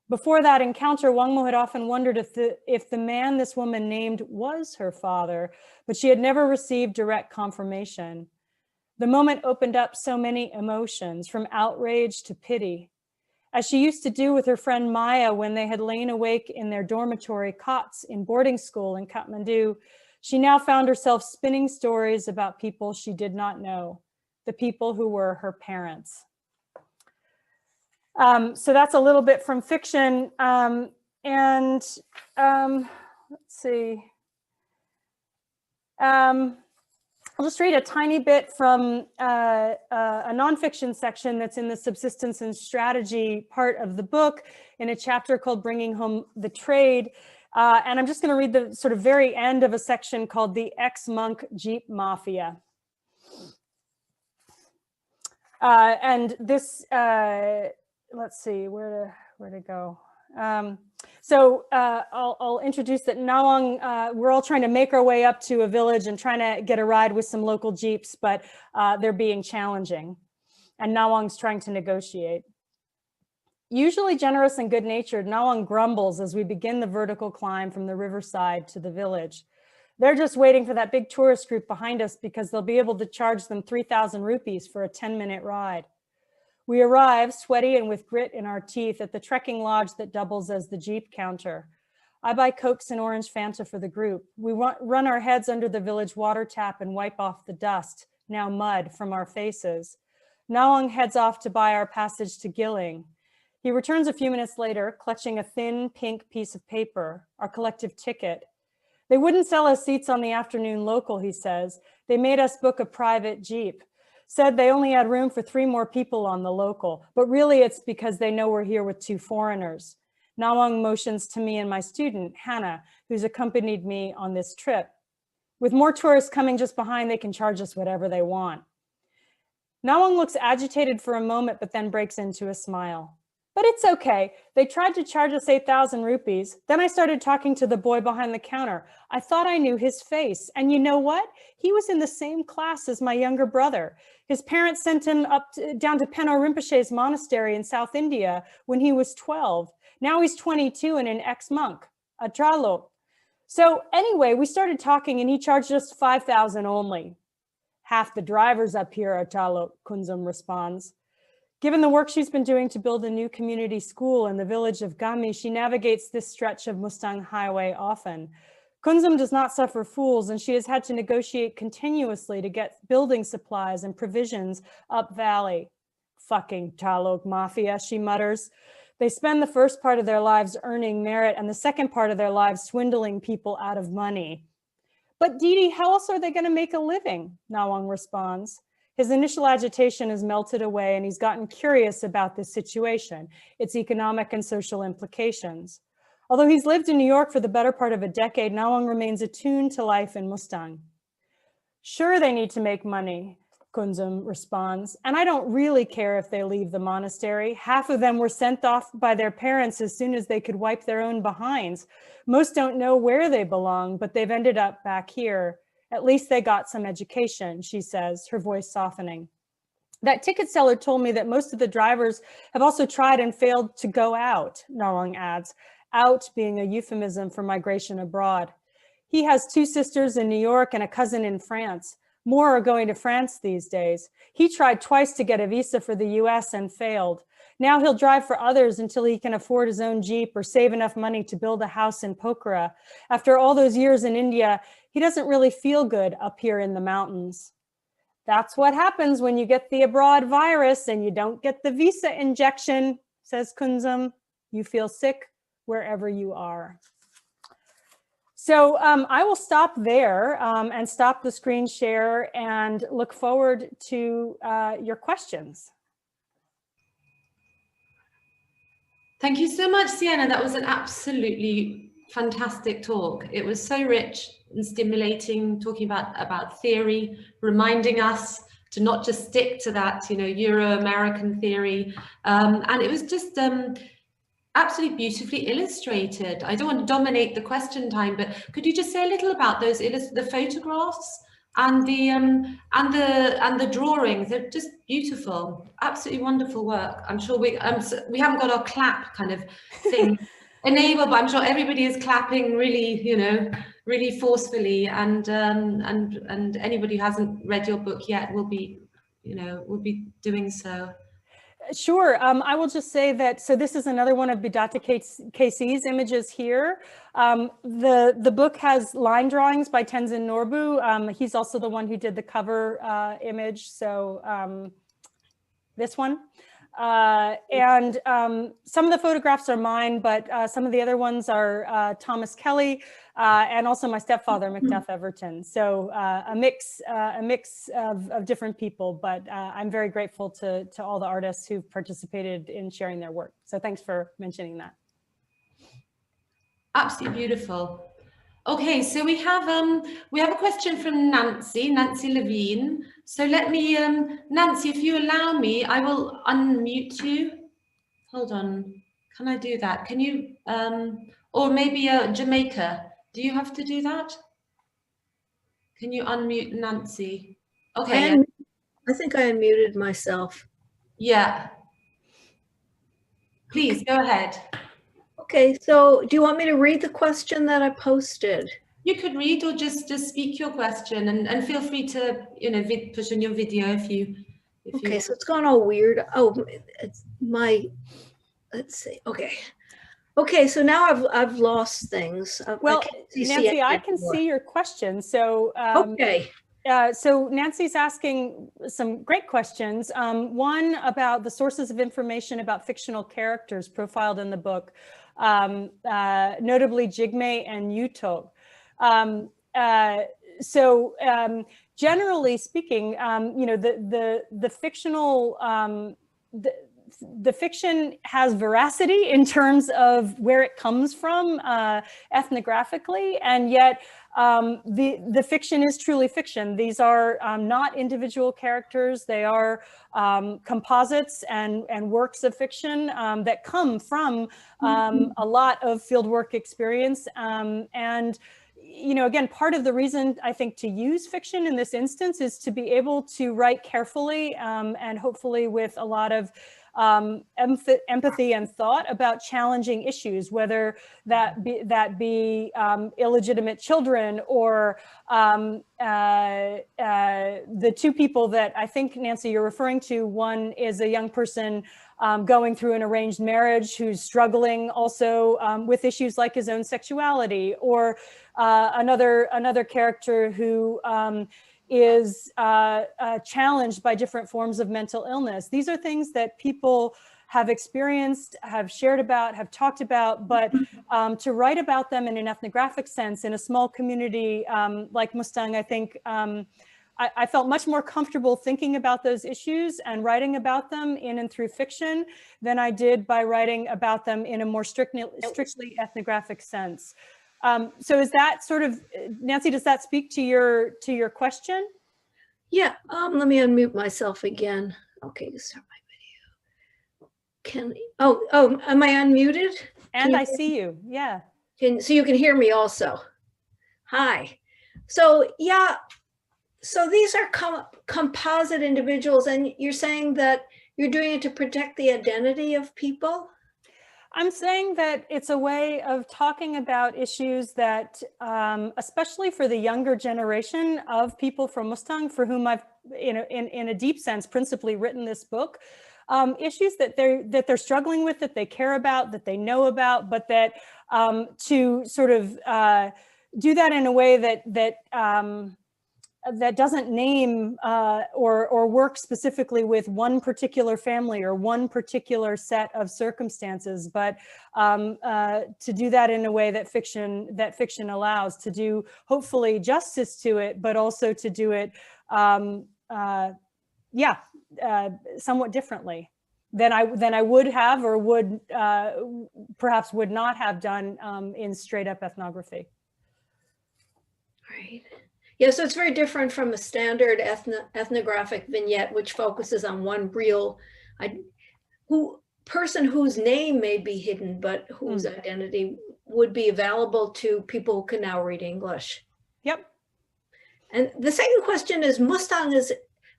Before that encounter, Wangmo had often wondered if the man this woman named was her father, but she had never received direct confirmation. The moment opened up so many emotions, from outrage to pity. As she used to do with her friend Maya when they had lain awake in their dormitory cots in boarding school in Kathmandu, she now found herself spinning stories about people she did not know, the people who were her parents. So that's a little bit from fiction. Let's see. I'll just read a tiny bit from a nonfiction section that's in the subsistence and strategy part of the book in a chapter called Bringing Home the Trade. And I'm just going to read the sort of very end of a section called The Ex-Monk Jeep Mafia. And this, let's see, where to go. I'll introduce that Nawang, we're all trying to make our way up to a village and trying to get a ride with some local Jeeps, but they're being challenging. And Nawang's trying to negotiate. Usually generous and good-natured, Nawang grumbles as we begin the vertical climb from the riverside to the village. They're just waiting for that big tourist group behind us because they'll be able to charge them 3,000 rupees for a 10-minute ride. We arrive, sweaty and with grit in our teeth, at the trekking lodge that doubles as the Jeep counter. I buy Cokes and orange Fanta for the group. We run our heads under the village water tap and wipe off the dust, now mud, from our faces. Nawang heads off to buy our passage to Gilling. He returns a few minutes later, clutching a thin pink piece of paper, our collective ticket. They wouldn't sell us seats on the afternoon local, he says. They made us book a private Jeep. Said they only had room for 3 more people on the local, but really it's because they know we're here with 2 foreigners. Nawang motions to me and my student, Hannah, who's accompanied me on this trip. With more tourists coming just behind, they can charge us whatever they want. Nawang looks agitated for a moment, but then breaks into a smile. But it's okay. They tried to charge us 8,000 rupees. Then I started talking to the boy behind the counter. I thought I knew his face. And you know what? He was in the same class as my younger brother. His parents sent him down to Peno Rinpoche's monastery in South India when he was 12. Now he's 22 and an ex-monk, a Tralo. So anyway, we started talking and he charged us 5,000 only. Half the drivers up here are Tralo, Kunzum responds. Given the work she's been doing to build a new community school in the village of Gami, she navigates this stretch of Mustang Highway often. Kunzum does not suffer fools, and she has had to negotiate continuously to get building supplies and provisions up valley. Fucking Talok mafia, she mutters. They spend the first part of their lives earning merit and the second part of their lives swindling people out of money. But Didi, how else are they going to make a living? Nawang responds. His initial agitation has melted away and he's gotten curious about this situation, its economic and social implications. Although he's lived in New York for the better part of a decade, Nawang remains attuned to life in Mustang. Sure, they need to make money, Kunzum responds, and I don't really care if they leave the monastery. Half of them were sent off by their parents as soon as they could wipe their own behinds. Most don't know where they belong, but they've ended up back here. At least they got some education, she says, her voice softening. That ticket seller told me that most of the drivers have also tried and failed to go out, Nawang adds, out being a euphemism for migration abroad. He has 2 sisters in New York and a cousin in France. More are going to France these days. He tried twice to get a visa for the US and failed. Now he'll drive for others until he can afford his own Jeep or save enough money to build a house in Pokhara. After all those years in India, he doesn't really feel good up here in the mountains. That's what happens when you get the abroad virus and you don't get the visa injection, says Kunzum. You feel sick wherever you are. So I will stop there and stop the screen share and look forward to your questions. Thank you so much, Sienna. That was an absolutely fantastic talk. It was so rich and stimulating, talking about theory, reminding us to not just stick to that, Euro-American theory. And it was just absolutely beautifully illustrated. I don't want to dominate the question time, but could you just say a little about those the photographs and the drawings? They're just beautiful, absolutely wonderful work. I'm sure we haven't got our clap kind of thing enabled, but I'm sure everybody is clapping really, really forcefully. And anybody who hasn't read your book yet will be doing so. Sure. I will just say that, so this is another one of Bidata KC's images here. The book has line drawings by Tenzin Norbu. He's also the one who did the cover image. So this one. And some of the photographs are mine, but some of the other ones are Thomas Kelly and also my stepfather, Macduff Everton. So a mix of different people, but I'm very grateful to all the artists who've participated in sharing their work. So thanks for mentioning that. Absolutely beautiful. Okay, so we have a question from Nancy Levine. So let me, Nancy, if you allow me, I will unmute you. Hold on, can I do that? Can you, or maybe Jamaica, do you have to do that? Can you unmute Nancy? Okay. I think I unmuted myself. Yeah. Please, go ahead. Okay, so do you want me to read the question that I posted? You could read or just speak your question and feel free to, push on your video if you Okay, so it's gone all weird. Oh, it's let's see. Okay, so now I've lost things. Well, see Nancy, Sienna I can anymore. see your question. So, Okay. so Nancy's asking some great questions. One about the sources of information about fictional characters profiled in the book, notably Jigme and Yuto. Generally speaking, you know, the fictional the fiction has veracity in terms of where it comes from ethnographically, and yet the fiction is truly fiction. These are not individual characters. They are composites and works of fiction that come from a lot of fieldwork experience. And you know, again, part of the reason I think to use fiction in this instance is to be able to write carefully and hopefully with a lot of empathy and thought about challenging issues, whether that be illegitimate children or the two people that I think, Nancy, you're referring to. One is a young person going through an arranged marriage who's struggling also with issues like his own sexuality, or another character who is challenged by different forms of mental illness. These are things that people have experienced, have shared about, have talked about, but to write about them in an ethnographic sense in a small community like Mustang, I think I felt much more comfortable thinking about those issues and writing about them in and through fiction than I did by writing about them in a more strictly ethnographic sense. So is that sort of, Nancy, does that speak to your question? Yeah, let me unmute myself again. Okay, start my video. Am I unmuted? And I see you, yeah. So you can hear me also. Hi. So yeah, so these are composite individuals, and you're saying that you're doing it to protect the identity of people? I'm saying that it's a way of talking about issues that, especially for the younger generation of people from Mustang, for whom I've, in a deep sense, principally written this book, issues that they're struggling with, that they care about, that they know about, but that to sort of do that in a way that doesn't name or work specifically with one particular family or one particular set of circumstances, but to do that in a way that fiction allows, to do hopefully justice to it, but also to do it, somewhat differently than I would have or would perhaps would not have done in straight up ethnography. Right. Yeah, so it's very different from a standard ethnographic vignette, which focuses on one real person whose name may be hidden, but whose identity would be available to people who can now read English. Yep. And the second question is Mustang,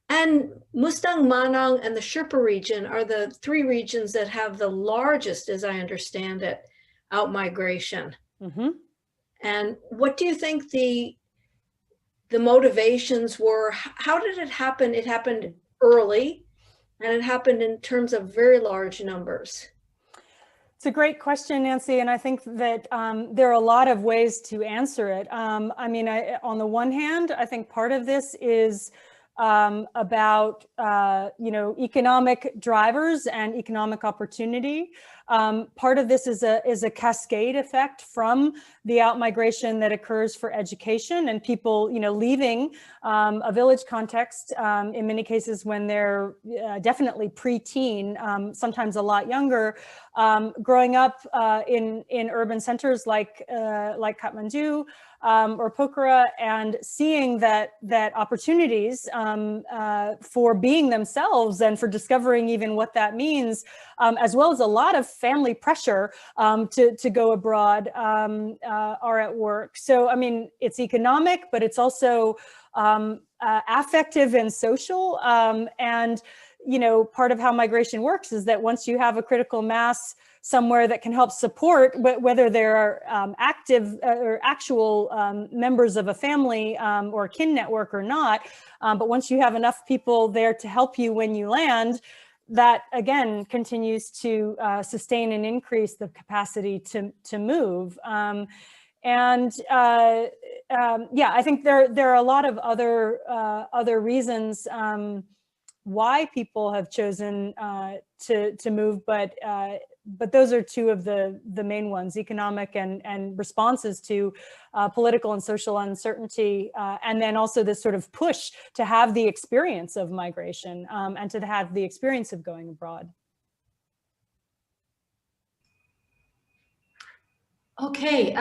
Manang, and the Sherpa region are the three regions that have the largest, as I understand it, outmigration. Mm-hmm. And what do you think the motivations were? How did it happen? It happened early, and it happened in terms of very large numbers. It's a great question, Nancy, and I think that there are a lot of ways to answer it. I mean, on the one hand, I think part of this is about economic drivers and economic opportunity. Part of this is a cascade effect from the outmigration that occurs for education and people, leaving a village context in many cases when they're definitely pre-teen, sometimes a lot younger, growing up in urban centers like Kathmandu or Pokhara, and seeing that opportunities for being themselves and for discovering even what that means, as well as a lot of family pressure to go abroad, are at work. So, I mean, it's economic, but it's also affective and social. And you know, part of how migration works is that once you have a critical mass somewhere that can help support, whether there are active or actual members of a family or kin network or not, but once you have enough people there to help you when you land, that again continues to sustain and increase the capacity to move. Yeah, I think there are a lot of other reasons why people have chosen to move, but those are two of the main ones: economic and responses to political and social uncertainty, and then also this sort of push to have the experience of migration and to have the experience of going abroad. Okay,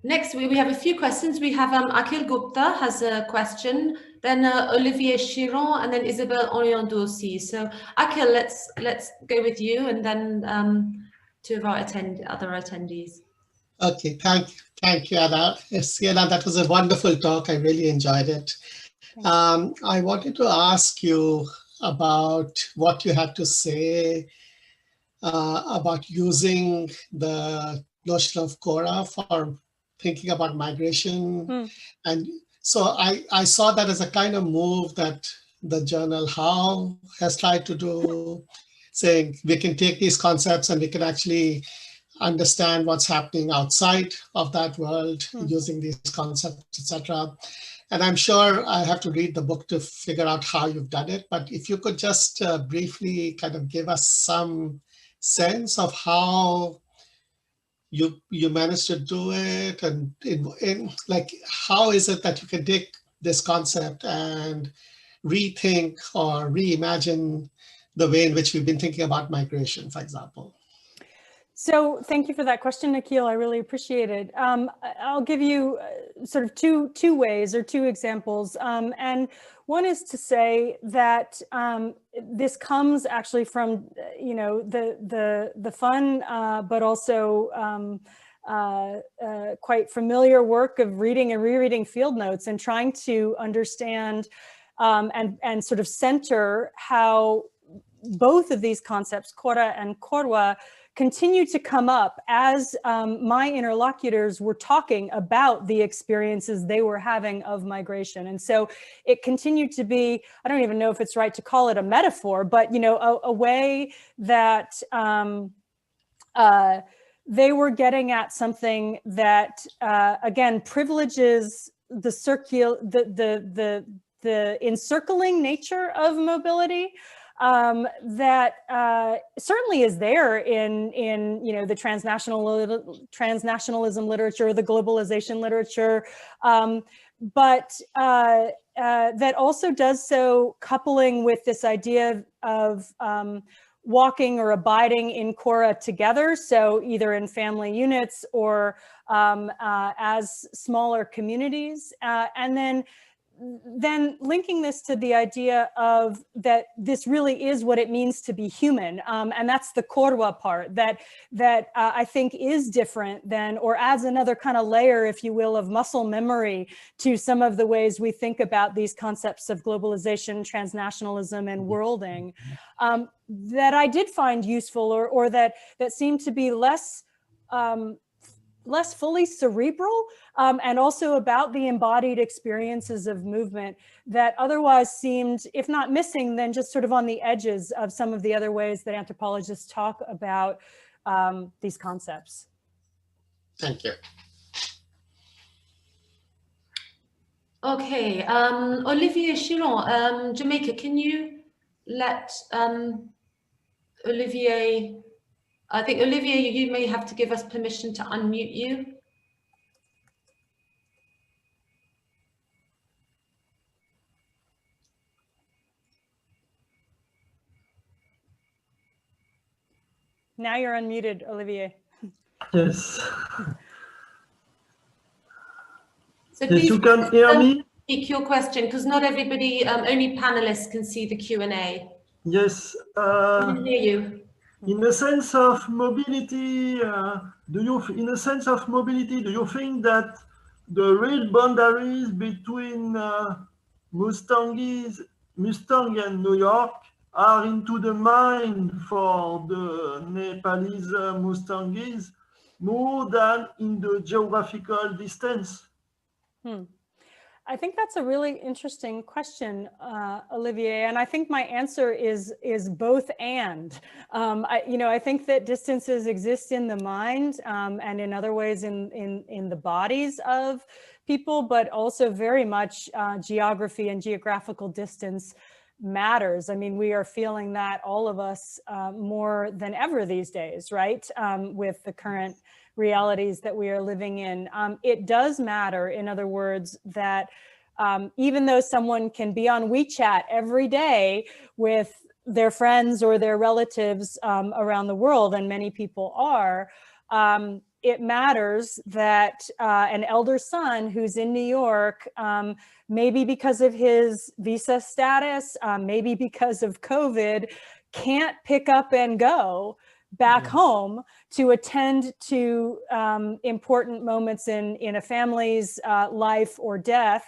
next we have a few questions. We have Akhil Gupta has a question, then Olivier Chiron, and then Isabelle Oriondossi. So Akhil, let's go with you, and then two of our other attendees. Okay, thank you, Anna. Sienna, that was a wonderful talk. I really enjoyed it. I wanted to ask you about what you had to say about using the notion of Kora for thinking about migration. And so I saw that as a kind of move that the journal How has tried to do, saying we can take these concepts and we can actually understand what's happening outside of that world using these concepts, etc. And I'm sure I have to read the book to figure out how you've done it. But if you could just briefly kind of give us some sense of how you managed to do it, and like how is it that you can take this concept and rethink or reimagine the way in which we've been thinking about migration, for example? So thank you for that question, Akhil. I really appreciate it. I'll give you sort of two ways or two examples. And one is to say that this comes actually from, you know, the fun, but also quite familiar work of reading and rereading field notes and trying to understand and sort of center how both of these concepts, Kora and Korwa, continue to come up as my interlocutors were talking about the experiences they were having of migration. And so it continued to be, I don't even know if it's right to call it a metaphor, but you know, a way that they were getting at something that, again, privileges the encircling nature of mobility. That certainly is there in you know, the transnationalism literature, the globalization literature, but that also does so coupling with this idea of walking or abiding in Kora together, so either in family units or as smaller communities, and then linking this to the idea of that this really is what it means to be human, and that's the Korwa part that I think is different than, or adds another kind of layer, if you will, of muscle memory to some of the ways we think about these concepts of globalization, transnationalism, and worlding, that I did find useful, or that seemed to be less fully cerebral, and also about the embodied experiences of movement that otherwise seemed, if not missing, then just sort of on the edges of some of the other ways that anthropologists talk about these concepts. Thank you. Okay, Olivier Chiron, Jamaica, can you let Olivier, I think Olivier, you may have to give us permission to unmute you. Now you're unmuted, Olivier. Yes. So Yes, please, you can hear me? Speak your question, because not everybody, only panelists can see the Q&A. Yes. I can hear you. In the sense of mobility, do you think that the real boundaries between Mustang and New York are into the mind for the Nepalese Mustangis more than in the geographical distance? I think that's a really interesting question, Olivier, and I think my answer is both and. I think that distances exist in the mind and in other ways in the bodies of people, but also very much geography and geographical distance matters. I mean, we are feeling that, all of us, more than ever these days, right? With the current realities that we are living in. It does matter, in other words, that even though someone can be on WeChat every day with their friends or their relatives around the world, and many people are, it matters that an elder son who's in New York, maybe because of his visa status, maybe because of COVID, can't pick up and go back home to attend to important moments in a family's life or death.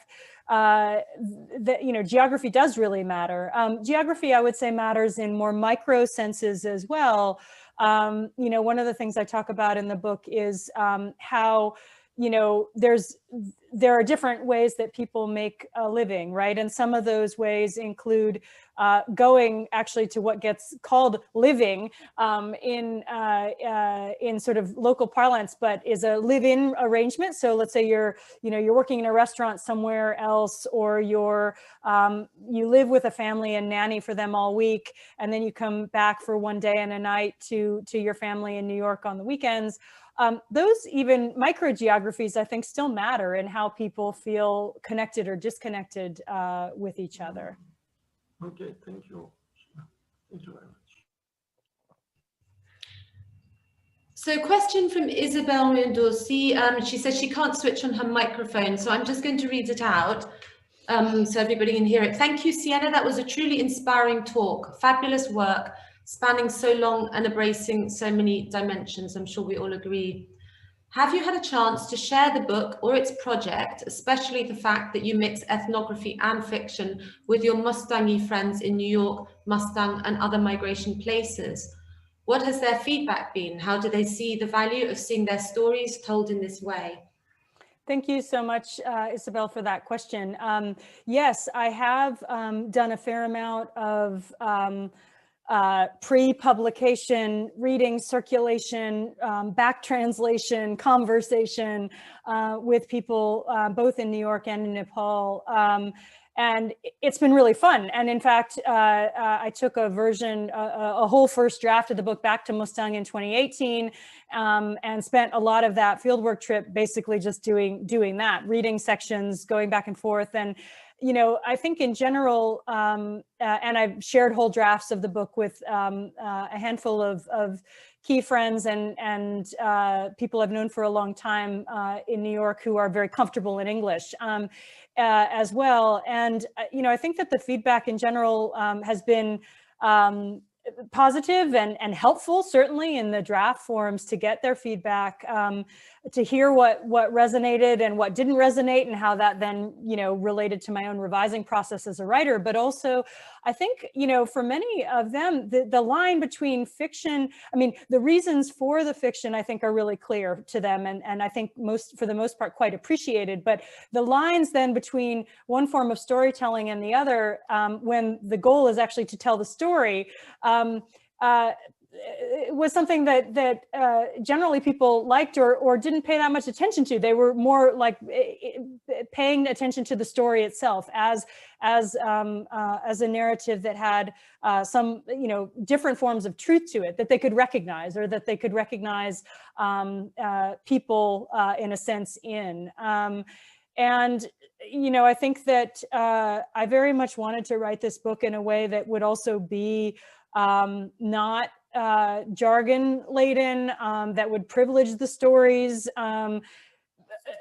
Geography does really matter. Geography, I would say, matters in more micro senses as well. One of the things I talk about in the book is how there are different ways that people make a living, right? And some of those ways include going actually to what gets called living in sort of local parlance, but is a live-in arrangement. So let's say you're working in a restaurant somewhere else, or you live with a family and nanny for them all week, and then you come back for one day and a night to your family in New York on the weekends. Those even micro geographies, I think, still matter in how people feel connected or disconnected with each other. Okay, thank you. Thank you very much. So question from Isabel Mendozi. She says she can't switch on her microphone, so I'm just going to read it out so everybody can hear it. Thank you, Sienna. That was a truly inspiring talk. Fabulous work, spanning so long and embracing so many dimensions. I'm sure we all agree. Have you had a chance to share the book or its project, especially the fact that you mix ethnography and fiction, with your Mustangi friends in New York, Mustang, and other migration places? What has their feedback been? How do they see the value of seeing their stories told in this way? Thank you so much, Isabel, for that question. Yes, I have done a fair amount of pre-publication reading, circulation, back translation, conversation with people both in New York and in Nepal. And it's been really fun. And in fact, I took a version, a whole first draft of the book back to Mustang in 2018 and spent a lot of that fieldwork trip basically just doing that, reading sections, going back and forth. And I think in general, and I've shared whole drafts of the book with a handful of key friends and people I've known for a long time in New York who are very comfortable in English as well. And, I think that the feedback in general has been positive and helpful, certainly in the draft forums, to get their feedback, to hear what resonated and what didn't resonate, and how that then related to my own revising process as a writer. But also, I think for many of them, the line between fiction, the reasons for the fiction, I think, are really clear to them, and I think for the most part quite appreciated. But the lines then between one form of storytelling and the other, when the goal is actually to tell the story, it was something that generally people liked or didn't pay that much attention to. They were more like paying attention to the story itself as a narrative that had some different forms of truth to it that they could recognize, or that they could recognize people in a sense in. And I think that I very much wanted to write this book in a way that would also be not jargon laden, that would privilege the stories,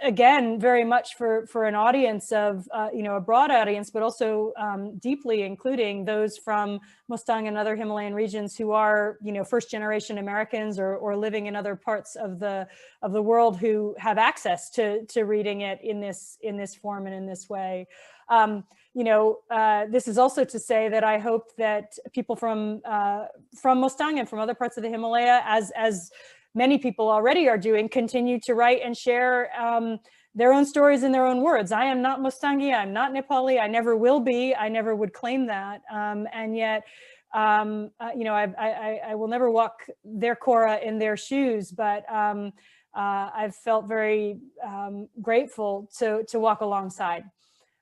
again, very much for an audience of, a broad audience, but also deeply including those from Mustang and other Himalayan regions who are, first generation Americans or living in other parts of the world who have access to reading it in this form and in this way. this is also to say that I hope that people from Mustang and from other parts of the Himalaya, as many people already are doing, continue to write and share their own stories in their own words. I am not Mustangi, I'm not Nepali, I never will be, I never would claim that. And yet, I will never walk their Kora in their shoes, but I've felt very grateful to walk alongside.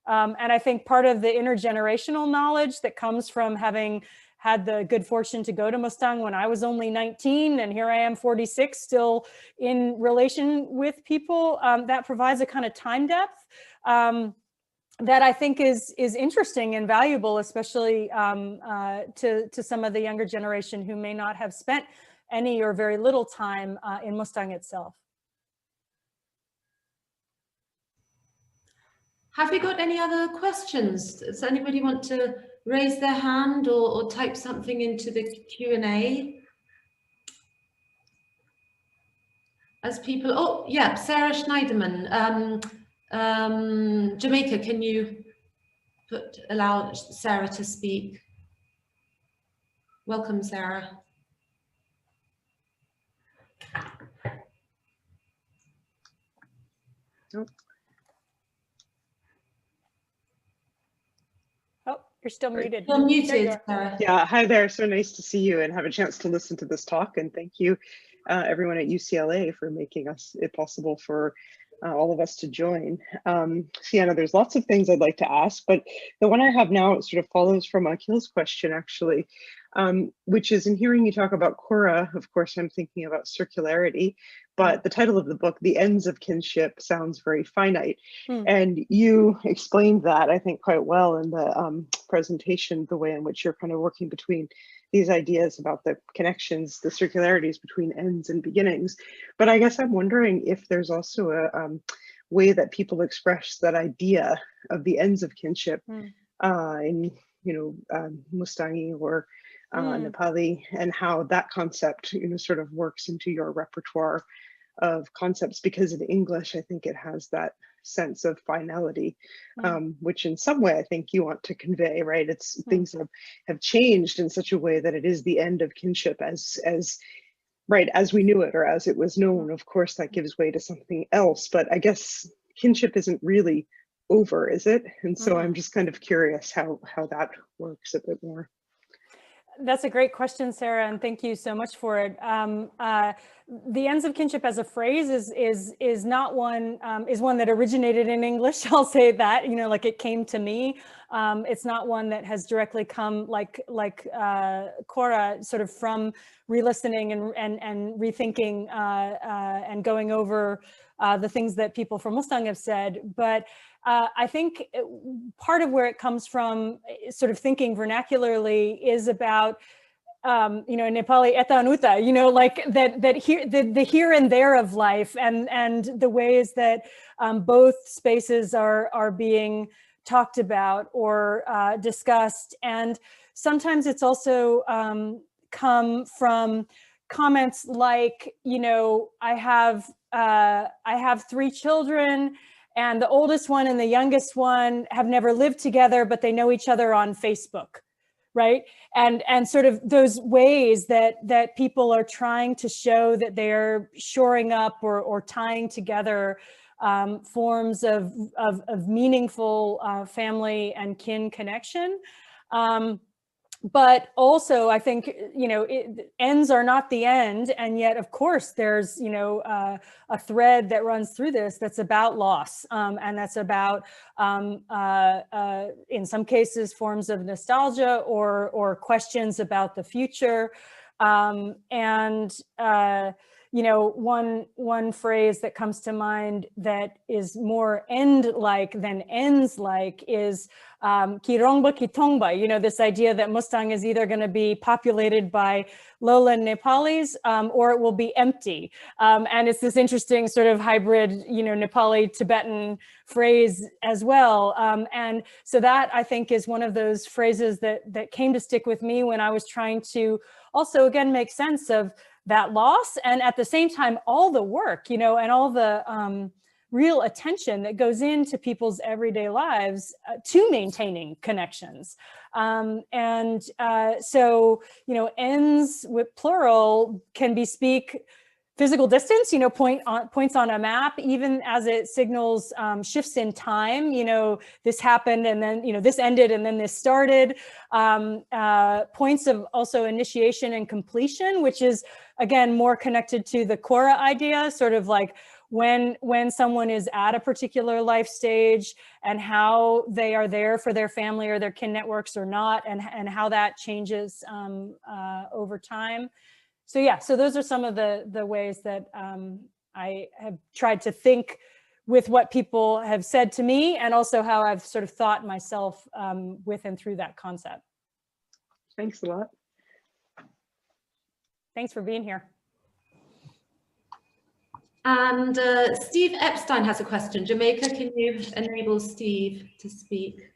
And I think part of the intergenerational knowledge that comes from having had the good fortune to go to Mustang when I was only 19, and here I am 46, still in relation with people, that provides a kind of time depth that I think is interesting and valuable, especially to some of the younger generation who may not have spent any or very little time in Mustang itself. Have we got any other questions? Does anybody want to raise their hand or type something into the Q&A? As people, oh yeah, Sarah Schneiderman, Jamaica, can you allow Sarah to speak? Welcome, Sarah. Oh, you're still muted. You're muted, Sarah. Yeah, hi there. So nice to see you and have a chance to listen to this talk. And thank you, everyone at UCLA, for making it possible for all of us to join. Sienna, there's lots of things I'd like to ask, but the one I have now sort of follows from Akhil's question, actually, which is, in hearing you talk about Kora, of course, I'm thinking about circularity, but the title of the book, The Ends of Kinship, sounds very finite. And you explained that, I think, quite well in the presentation, the way in which you're kind of working between these ideas about the connections, the circularities between ends and beginnings. But I guess I'm wondering if there's also a way that people express that idea of the ends of kinship in, Mustangi or Nepali, and how that concept, sort of works into your repertoire of concepts, because in English, I think it has that sense of finality, which in some way I think you want to convey, right? It's things have changed in such a way that it is the end of kinship as right, as we knew it, or as it was known. Of course, that gives way to something else, but I guess kinship isn't really over, is it? And so I'm just kind of curious how that works a bit more. That's a great question, Sarah, and thank you so much for it. The ends of kinship as a phrase is not one, is one that originated in English. I'll say that, like it came to me. It's not one that has directly come like Kora, sort of from re-listening and rethinking and going over the things that people from Mustang have said. But I think part of where it comes from, sort of thinking vernacularly, is about, in Nepali, eta anuta, like that here, the here and there of life, and the ways that both spaces are being talked about or discussed. And sometimes it's also come from comments like, I have 3 children, and the oldest one and the youngest one have never lived together, but they know each other on Facebook, right? And sort of those ways that people are trying to show that they're shoring up or tying together forms of meaningful family and kin connection. But also, I think, ends are not the end. And yet, of course, there's, a thread that runs through this that's about loss. And that's about, in some cases, forms of nostalgia or questions about the future. One phrase that comes to mind that is more end-like than ends-like is kirongba kitongba, this idea that Mustang is either going to be populated by lowland Nepalis or it will be empty. And it's this interesting sort of hybrid, Nepali Tibetan phrase as well. And so that, I think, is one of those phrases that came to stick with me when I was trying to also, again, make sense of that loss, and at the same time, all the work, and all the real attention that goes into people's everyday lives to maintaining connections. So, you know, ends with plural can bespeak physical distance, you know, points on a map, even as it signals shifts in time, you know, this happened and then, you know, this ended and then this started. Points of also initiation and completion, which is, again, more connected to the Cora idea, sort of like when someone is at a particular life stage and how they are there for their family or their kin networks or not, and how that changes over time. So yeah, so those are some of the ways that I have tried to think with what people have said to me, and also how I've sort of thought myself with and through that concept. Thanks a lot. Thanks for being here. And Steve Epstein has a question. Jamaica, can you enable Steve to speak?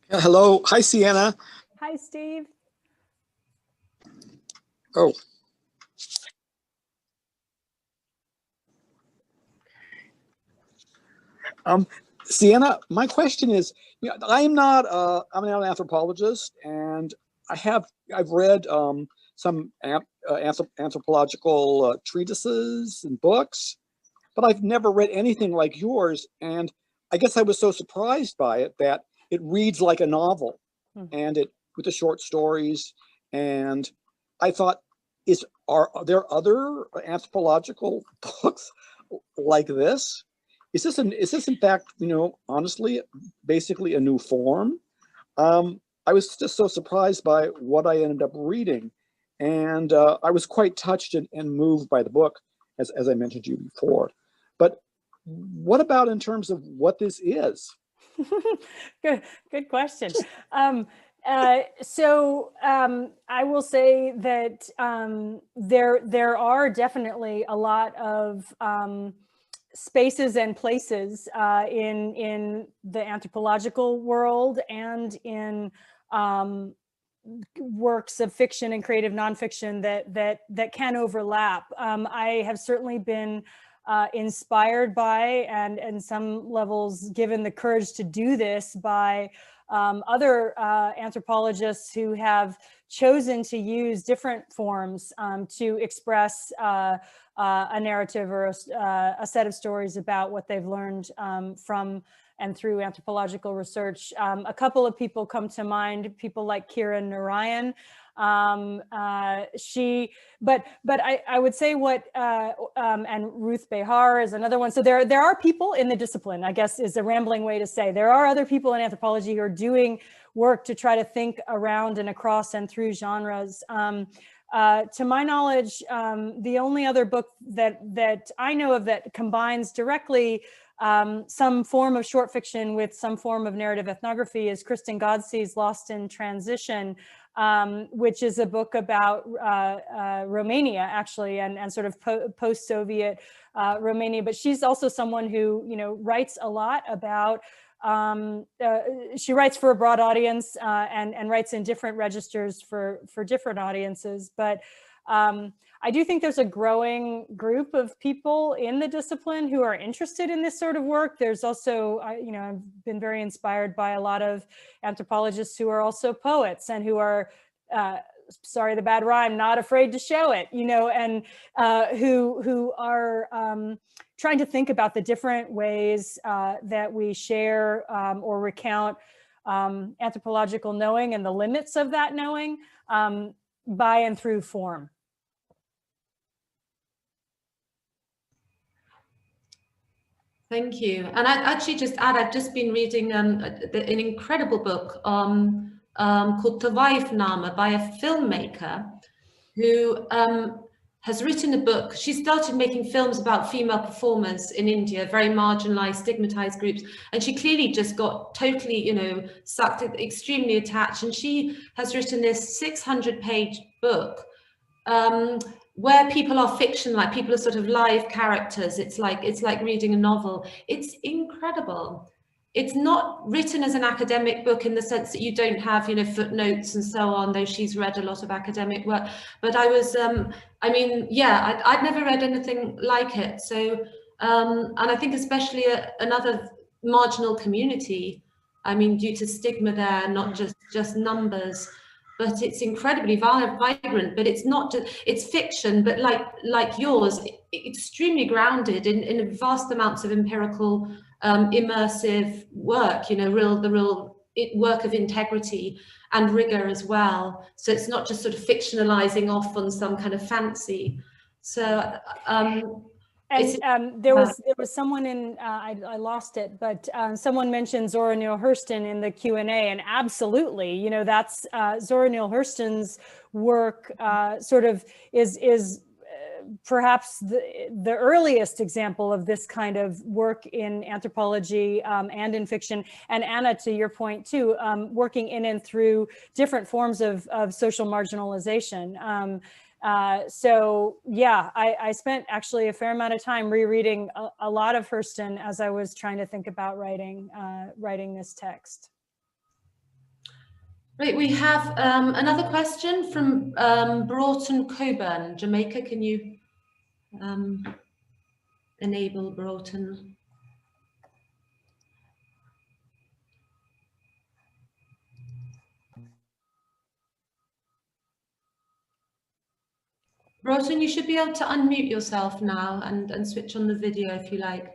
Hello. Hi, Sienna. Hi, Steve. Oh. Sienna, my question is, you know, I'm an anthropologist, and I've read some anthropological treatises and books, but I've never read anything like yours. And I guess I was so surprised by it that it reads like a novel, and it with the short stories. And I thought, are there other anthropological books like this? Is this in fact, you know, honestly, basically a new form? I was just so surprised by what I ended up reading, and I was quite touched and moved by the book, as I mentioned to you before. But what about in terms of what this is? Good question. So I will say that there are definitely a lot of spaces and places in the anthropological world and in works of fiction and creative nonfiction that can overlap. I have certainly been inspired by, and some levels given the courage to do this by other anthropologists who have chosen to use different forms to express a narrative or a set of stories about what they've learned from and through anthropological research. A couple of people come to mind, people like Kira Narayan. But I would say and Ruth Behar is another one. So there are people in the discipline, I guess is a rambling way to say. There are other people in anthropology who are doing work to try to think around and across and through genres. To my knowledge, the only other book that I know of that combines directly some form of short fiction with some form of narrative ethnography is Kristen Godsey's Lost in Transition, which is a book about Romania, actually, and sort of post-Soviet Romania. But she's also someone who, you know, writes a lot about, she writes for a broad audience and writes in different registers for different audiences. But I do think there's a growing group of people in the discipline who are interested in this sort of work. There's also, you know, I've been very inspired by a lot of anthropologists who are also poets and who are, sorry, the bad rhyme, not afraid to show it, you know, and who are trying to think about the different ways that we share or recount anthropological knowing and the limits of that knowing by and through form. Thank you. And I'd actually just add, I've just been reading an incredible book called Tawaiifnama by a filmmaker who has written a book. She started making films about female performers in India, very marginalized, stigmatized groups. And she clearly just got totally, you know, sucked, extremely attached. And she has written this 600-page book where people are fiction, like people are sort of live characters. It's like reading a novel. It's incredible. It's not written as an academic book in the sense that you don't have, you know, footnotes and so on, though she's read a lot of academic work. But I was, I mean, yeah, I'd never read anything like it. So And I think especially another marginal community, I mean, due to stigma there, not just numbers, but it's incredibly vibrant. But it's not just, it's fiction, but like yours, extremely grounded in vast amounts of empirical, immersive work. You know, the real work of integrity and rigor as well. So it's not just sort of fictionalizing off on some kind of fancy. So and there was someone in I lost it, but someone mentioned Zora Neale Hurston in the Q&A, and absolutely, you know, that's Zora Neale Hurston's work sort of is perhaps the earliest example of this kind of work in anthropology and in fiction. And Anna, to your point too, working in and through different forms of social marginalization. So yeah, I spent actually a fair amount of time rereading a lot of Hurston as I was trying to think about writing this text. Right, we have another question from Broughton Coburn, Jamaica. Can you enable Broughton? Broughton, you should be able to unmute yourself now and switch on the video if you like.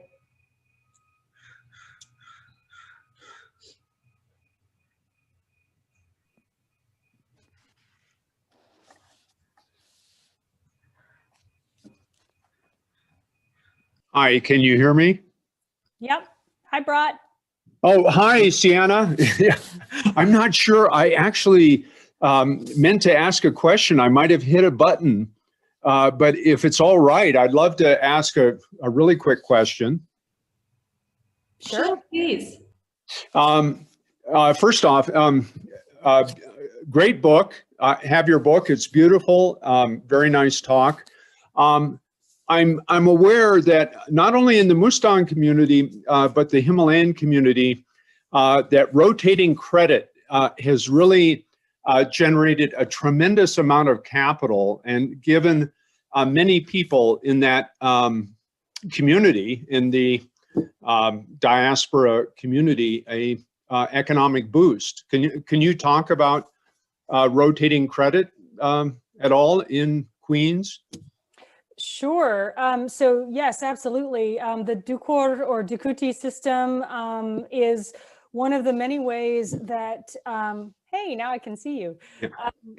Hi, can you hear me? Yep. Hi, Brat. Oh, hi, Sienna. I'm not sure. I actually meant to ask a question. I might have hit a button, but if it's all right, I'd love to ask a really quick question. Sure, please. First off, great book. Have your book. It's beautiful. Very nice talk. I'm aware that not only in the Mustang community, but the Himalayan community, that rotating credit has really generated a tremendous amount of capital and given many people in that community, in the diaspora community, a economic boost. Can you talk about rotating credit at all in Queens? Sure. So yes, absolutely. The Dukor or Dukuti system is one of the many ways that, hey, now I can see you.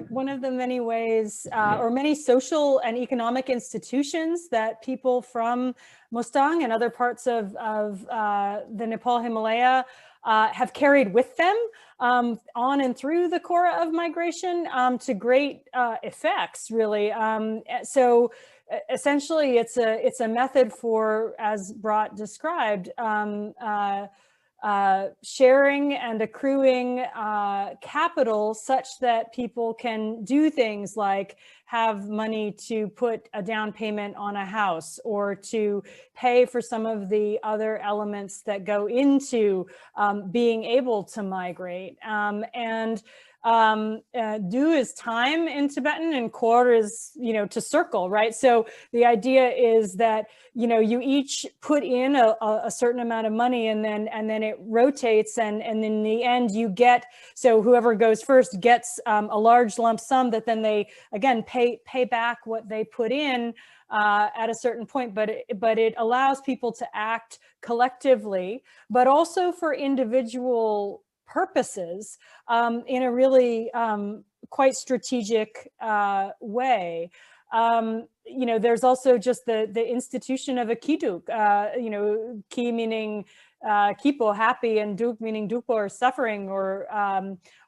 One of the many ways or many social and economic institutions that people from Mustang and other parts of the Nepal Himalaya have carried with them on and through the Kora of migration to great effects, really. So essentially, it's a method for, as Brat described, sharing and accruing capital such that people can do things like have money to put a down payment on a house or to pay for some of the other elements that go into being able to migrate. Du is time in Tibetan, and kor is, you know, to circle, right? So the idea is that, you know, you each put in a certain amount of money, and then it rotates, and in the end you get, so whoever goes first gets a large lump sum that then they again pay back what they put in at a certain point, but it allows people to act collectively, but also for individual purposes in a really quite strategic way. You know, there's also just the institution of a kiduk, you know, ki meaning kipo, happy, and duk meaning dupo, or suffering, or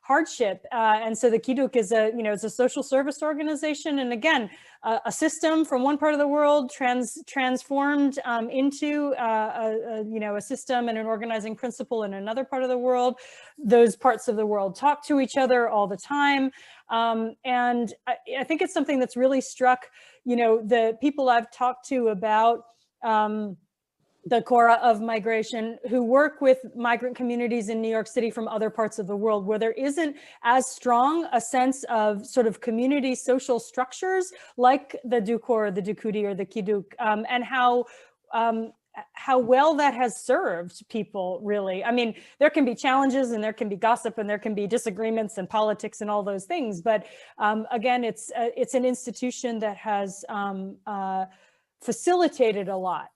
hardship. And so the kiduk is it's a social service organization, and again, a system from one part of the world transformed into a system and an organizing principle in another part of the world. Those parts of the world talk to each other all the time. And I think it's something that's really struck, you know, the people I've talked to about the Kora of migration, who work with migrant communities in New York City from other parts of the world, where there isn't as strong a sense of sort of community social structures like the Dukor, the Dukuti, or the Kiduk, and how how well that has served people, really. I mean, there can be challenges and there can be gossip and there can be disagreements and politics and all those things. But again, it's an institution that has facilitated a lot.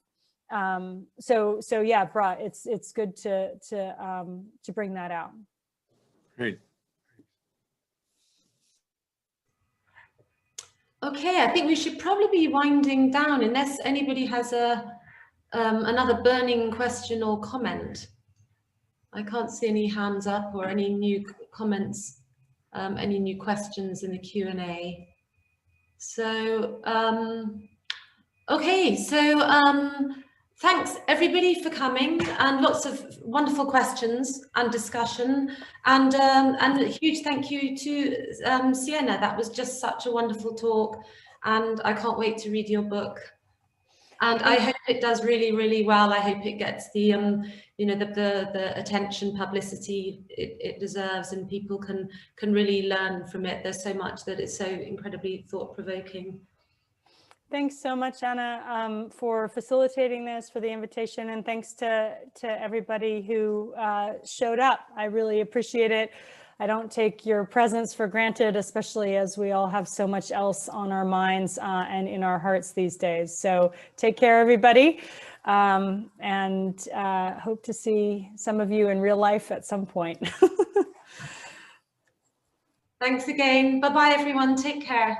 So yeah, it's good to bring that out. Great. Okay, I think we should probably be winding down unless anybody has another burning question or comment. I can't see any hands up or any new comments, any new questions in the Q&A. So, okay, so thanks everybody for coming, and lots of wonderful questions and discussion, and a huge thank you to Sienna. That was just such a wonderful talk, and I can't wait to read your book. And I hope it does really, really well. I hope it gets the, you know, the attention, publicity it deserves, and people can really learn from it. There's so much that it's so incredibly thought-provoking. Thanks so much, Anna, for facilitating this, for the invitation, and thanks to everybody who showed up. I really appreciate it. I don't take your presence for granted, especially as we all have so much else on our minds and in our hearts these days. So take care, everybody, and hope to see some of you in real life at some point. Thanks again. Bye-bye, everyone. Take care.